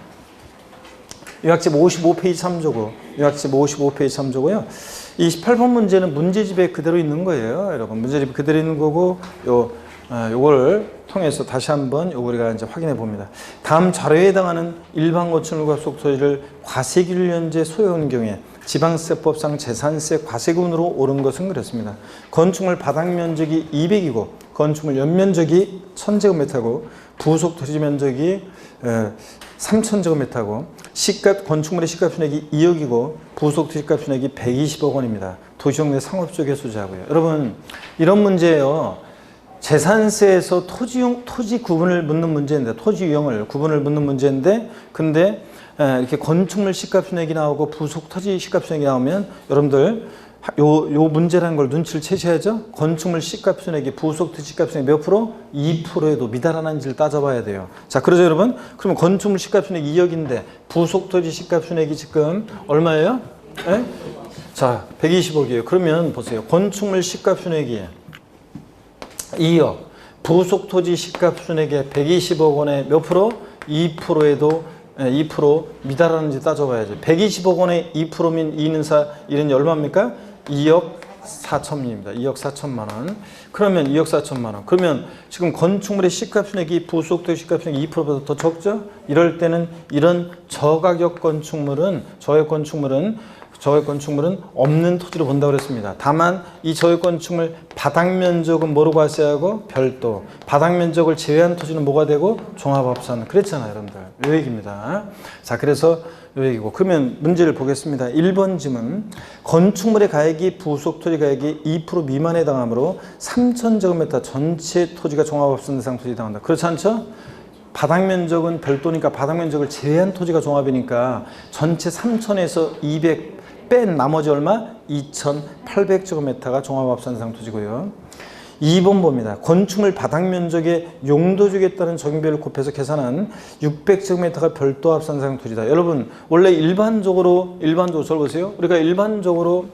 요약집 55페이지 3조고, 요약집 55페이지 3조고요. 이 18번 문제는 문제집에 그대로 있는 거예요, 여러분. 문제집에 그대로 있는 거고, 요걸 통해서 다시 한번 우리가 이제 확인해 봅니다. 다음 자료에 해당하는 일반 건축물과 속토지를 과세기준연재 소유한 경우에 지방세법상 재산세 과세군으로 옳은 것은 그렇습니다. 건축물 바닥 면적이 200이고 건축물 연면적이 1000제곱미터고 부속 토지 면적이 3000제곱미터고 건축물의 시가총액이 2억이고 부속 토지값 총액이 120억 원입니다. 도시용 내 상업지역에 소재하고요. 여러분, 이런 문제예요. 재산세에서 토지 구분을 묻는 문제인데, 토지 유형을 구분을 묻는 문제인데, 근데 이렇게 건축물 시가총액이 나오고 부속 토지 시가총액이 나오면 여러분들 요 문제라는 걸 눈치를 채셔야죠. 건축물 시가총액이 부속 토지 시가총액 몇 프로? 2%에도 미달하는지를 따져봐야 돼요. 자, 그러죠 여러분? 그러면 건축물 시가총액 2억인데 부속 토지 시가총액이 지금 얼마예요? 네? 자, 120억이에요. 그러면 보세요. 건축물 시가총액이 2억, 부속 토지 시가총액의 120억 원의 몇 프로? 2%에도 2% 미달하는지 따져봐야죠. 120억 원의 2%면 2는 얼마입니까? 2억 4천입니다. 2억 4천만 원. 그러면 2억 4천만 원. 그러면 지금 건축물의 시가총액이 부속 토지 시가총액 2%보다 더 적죠? 이럴 때는 이런 저가격 건축물은 없는 토지로 본다고 그랬습니다. 다만 이 저역 건축물 바닥 면적은 뭐로 과세하고? 별도. 바닥 면적을 제외한 토지는 뭐가 되고? 종합합산. 그랬잖아요, 여러분들. 요 얘기입니다. 자, 그래서 요 얘기고. 그러면 문제를 보겠습니다. 1번 지문. 건축물의 가액이 부속 토지 가액이 2% 미만에 해당하므로 3000제곱미터 전체 토지가 종합합산 대상 토지에 해당한다. 그렇지 않죠? 바닥 면적은 별도니까 바닥 면적을 제외한 토지가 종합이니까 전체 3000에서 200 뺀 나머지 얼마? 2800제곱미터가 종합합산 대상 토지고요. 2번 봅니다. 건축물 바닥 면적의 용도주기에 따른 적용비율을 곱해서 계산한 600제곱미터가 별도 합산 대상 토지다. 여러분, 원래 일반적으로 잘 보세요. 우리가 일반적으로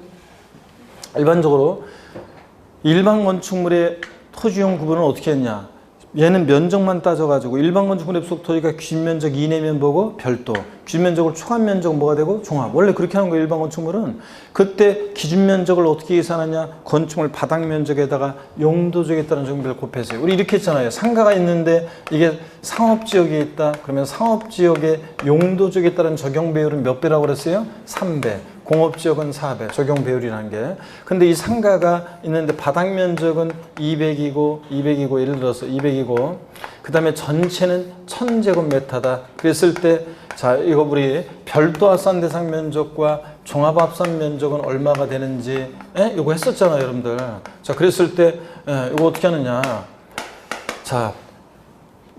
일반 건축물의 토지용 구분은 어떻게 했냐? 얘는 면적만 따져가지고 일반 건축물의 부속 토지가 기준면적 이내면 보고 별도, 기준면적을 초과한 면적은 뭐가 되고 종합. 원래 그렇게 하는 거예요. 일반 건축물은. 그때 기준면적을 어떻게 계산하냐? 건축물 바닥 면적에다가 용도지역에 따른 적용비를 곱해서요. 우리 이렇게 했잖아요. 상가가 있는데 이게 상업지역에 있다. 그러면 상업지역의 용도지역에 따른 적용 비율은 몇 배라고 그랬어요? 3배. 공업지역은 4배, 적용 배율이라는 게. 근데 이 상가가 있는데 바닥 면적은 200이고 예를 들어서 200이고 그 다음에 전체는 1000제곱미터다. 그랬을 때 자, 이거 우리 별도 합산 대상 면적과 종합 합산 면적은 얼마가 되는지 이거 했었잖아요, 여러분들. 자, 그랬을 때 이거 어떻게 하느냐? 자,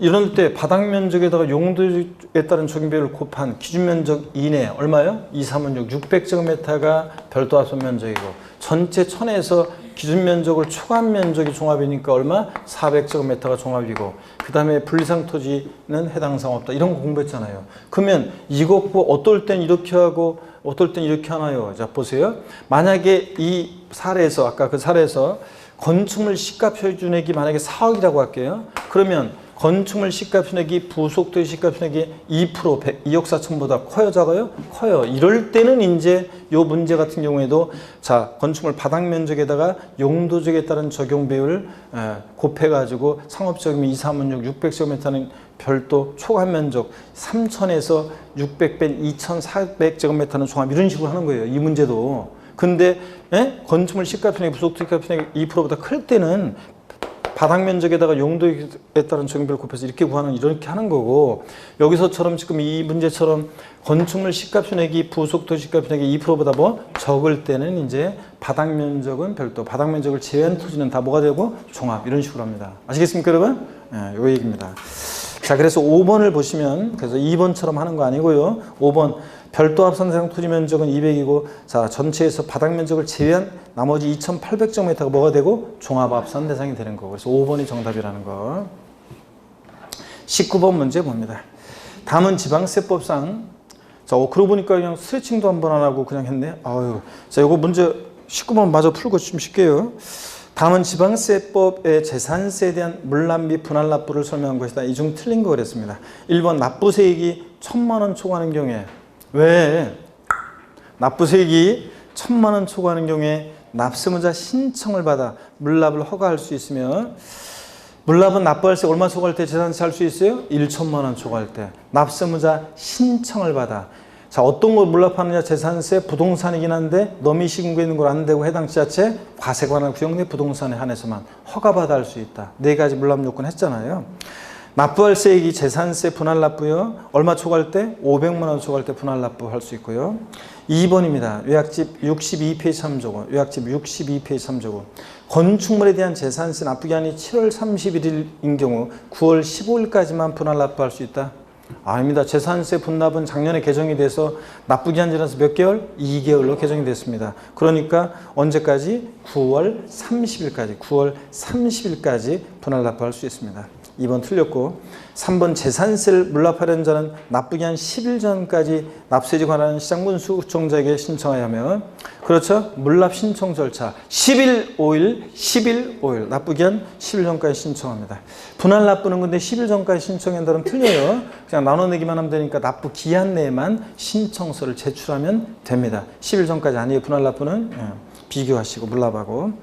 이럴 때 바닥 면적에다가 용도에 따른 적용 비율을 곱한 기준 면적 이내 얼마요? 2, 3은 6, 600제곱미터가 별도 합산 면적이고 전체 1000에서 기준 면적을 초과한 면적이 종합이니까 얼마? 400제곱미터가 종합이고 그 다음에 분리상 토지는 해당 사항 없다. 이런 거 공부했잖아요. 그러면 이것고 어떨 땐 이렇게 하고 어떨 땐 이렇게 하나요? 자, 보세요. 만약에 이 사례에서 아까 그 사례에서 건축물 시가 표준액이 만약에 4억이라고 할게요. 그러면 건축물 시가총액이 부속토지 시가총액이 2% 2억 4천보다 커요, 작아요? 커요. 이럴 때는 이제 요 문제 같은 경우에도 자, 건축물 바닥 면적에다가 용도적에 따른 적용 비율을 곱해가지고 상업적이면 2, 3은 6, 600제곱미터는 별도 초과한 면적 3,000에서 600 뺀 2,400제곱미터는 종합 이런 식으로 하는 거예요. 이 문제도. 근데 건축물 시가총액 부속토지 시가총액 2%보다 클 때는 바닥 면적에다가 용도에 따른 적용비를 곱해서 이렇게 구하는 이렇게 하는 거고 여기서처럼 지금 이 문제처럼 건축물 시가표 내기 부속도 시가표 내기 2%보다 뭐 적을 때는 이제 바닥 면적은 별도 바닥 면적을 제외한 토지는 다 뭐가 되고 종합 이런 식으로 합니다. 아시겠습니까 여러분? 예, 요 얘기입니다. 자 그래서 5번을 보시면 그래서 2번처럼 하는 거 아니고요. 5번 별도 합산 대상 토지 면적은 200이고 자 전체에서 바닥 면적을 제외한 나머지 2800제곱미터가 뭐가 되고 종합 합산 대상이 되는 거고 그래서 5번이 정답이라는 거. 19번 문제 봅니다. 다음은 지방세법상 자 그러고 보니까 그냥 스트레칭도 한번 안 하고 그냥 했네. 아유 자 요거 문제 19번 마저 풀고 좀 쉽게요. 다음은 지방세법의 재산세에 대한 물납 및 분할납부를 설명한 것이다. 이 중 틀린 거 그랬습니다. 1번 납부세액이 1000만 원 초과하는 경우에 왜 납부세액이 1000만 원 초과하는 경우에 납세무자 신청을 받아 물납을 허가할 수 있으며 물납은 납부할세 얼마 초과할 때 재산세 할 수 있어요? 1천만 원 초과할 때 납세무자 신청을 받아 자 어떤 걸 물납하느냐 재산세 부동산이긴 한데 너미 시군구에 있는 걸 안 되고 해당 지자체 과세 관할 구역 내 부동산에 한해서만 허가받아 할 수 있다. 네 가지 물납 요건 했잖아요. 납부할세액이 재산세 분할납부요. 얼마 초과할 때? 500만 원 초과할 때 분할납부 할 수 있고요. 2번입니다. 요약집 62페이지 3조고 요약집 62페이지 3조고 건축물에 대한 재산세 납부기한이 7월 31일인 경우 9월 15일까지만 분할납부할 수 있다. 아닙니다. 재산세 분납은 작년에 개정이 돼서 납부기한 지나서 몇 개월? 2개월로 개정이 됐습니다. 그러니까 언제까지? 9월 30일까지 분할납부할 수 있습니다. 2번 틀렸고 3번 재산세를 물납하려는 자는 납부기한 10일 전까지 납세지 관한 시장군수청장에게 신청해야 하며 그렇죠? 물납 신청 절차 10일 5일 납부기한 10일 전까지 신청합니다. 분할납부는 근데 10일 전까지 신청한다면 틀려요. 그냥 나눠내기만 하면 되니까 납부기한 내에만 신청서를 제출하면 됩니다. 10일 전까지 아니에요. 분할납부는 비교하시고 물납하고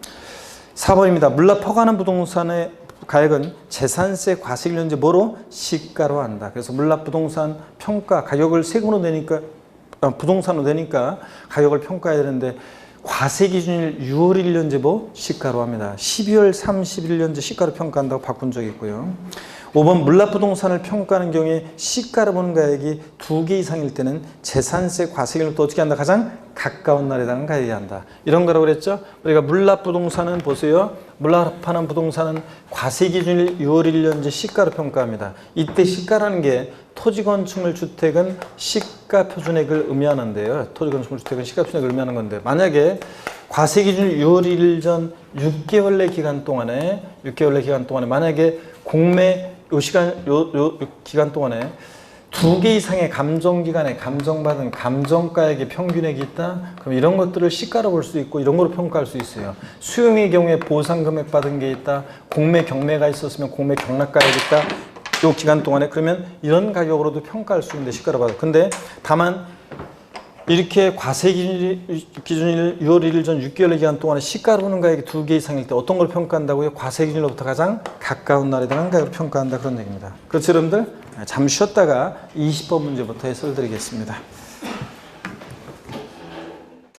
4번입니다. 물납 허가하는 부동산의 가액은 재산세 과세일련제 뭐로? 시가로 한다. 그래서 물납부동산 평가 가격을 세금으로 내니까 부동산으로 내니까 가격을 평가해야 되는데 과세기준일 6월 1년제 뭐? 시가로 합니다. 12월 31일년제 시가로 평가한다고 바꾼 적이 있고요. 5번 물납부동산을 평가하는 경우에 시가로 보는 가액이 2개 이상일 때는 재산세 과세기준을 또 어떻게 한다? 가장 가까운 날에 해당하는 가액이 한다. 이런 거라고 그랬죠? 우리가 물납부동산은 보세요. 물납하는 부동산은 과세기준일 6월 1년제 시가로 평가합니다. 이때 시가라는 게 토지건축물 주택은 시가표준액을 의미하는데요. 토지건축물 주택은 시가표준액을 의미하는 건데 만약에 과세기준일 6월 1일 전 6개월 내 기간 동안에 만약에 공매 요 기간 동안에 2개 이상의 감정기간에 감정받은 감정가액의 평균액이 있다. 그럼 이런 것들을 시가로 볼 수 있고 이런 거로 평가할 수 있어요. 수용의 경우에 보상금액 받은 게 있다. 공매 경매가 있었으면 공매 경락가액이 있다. 요 기간 동안에 그러면 이런 가격으로도 평가할 수 있는데 시가로 봐도. 근데 다만 이렇게 과세기준일 6월 1일 전 6개월의 기간 동안에 시가로 보는 가격이 2개 이상일 때 어떤 걸 평가한다고요? 과세기준일로부터 가장 가까운 날에 대한 가격을 평가한다 그런 얘기입니다. 그렇죠 여러분들? 잠시 쉬었다가 20번 문제부터 해설 드리겠습니다.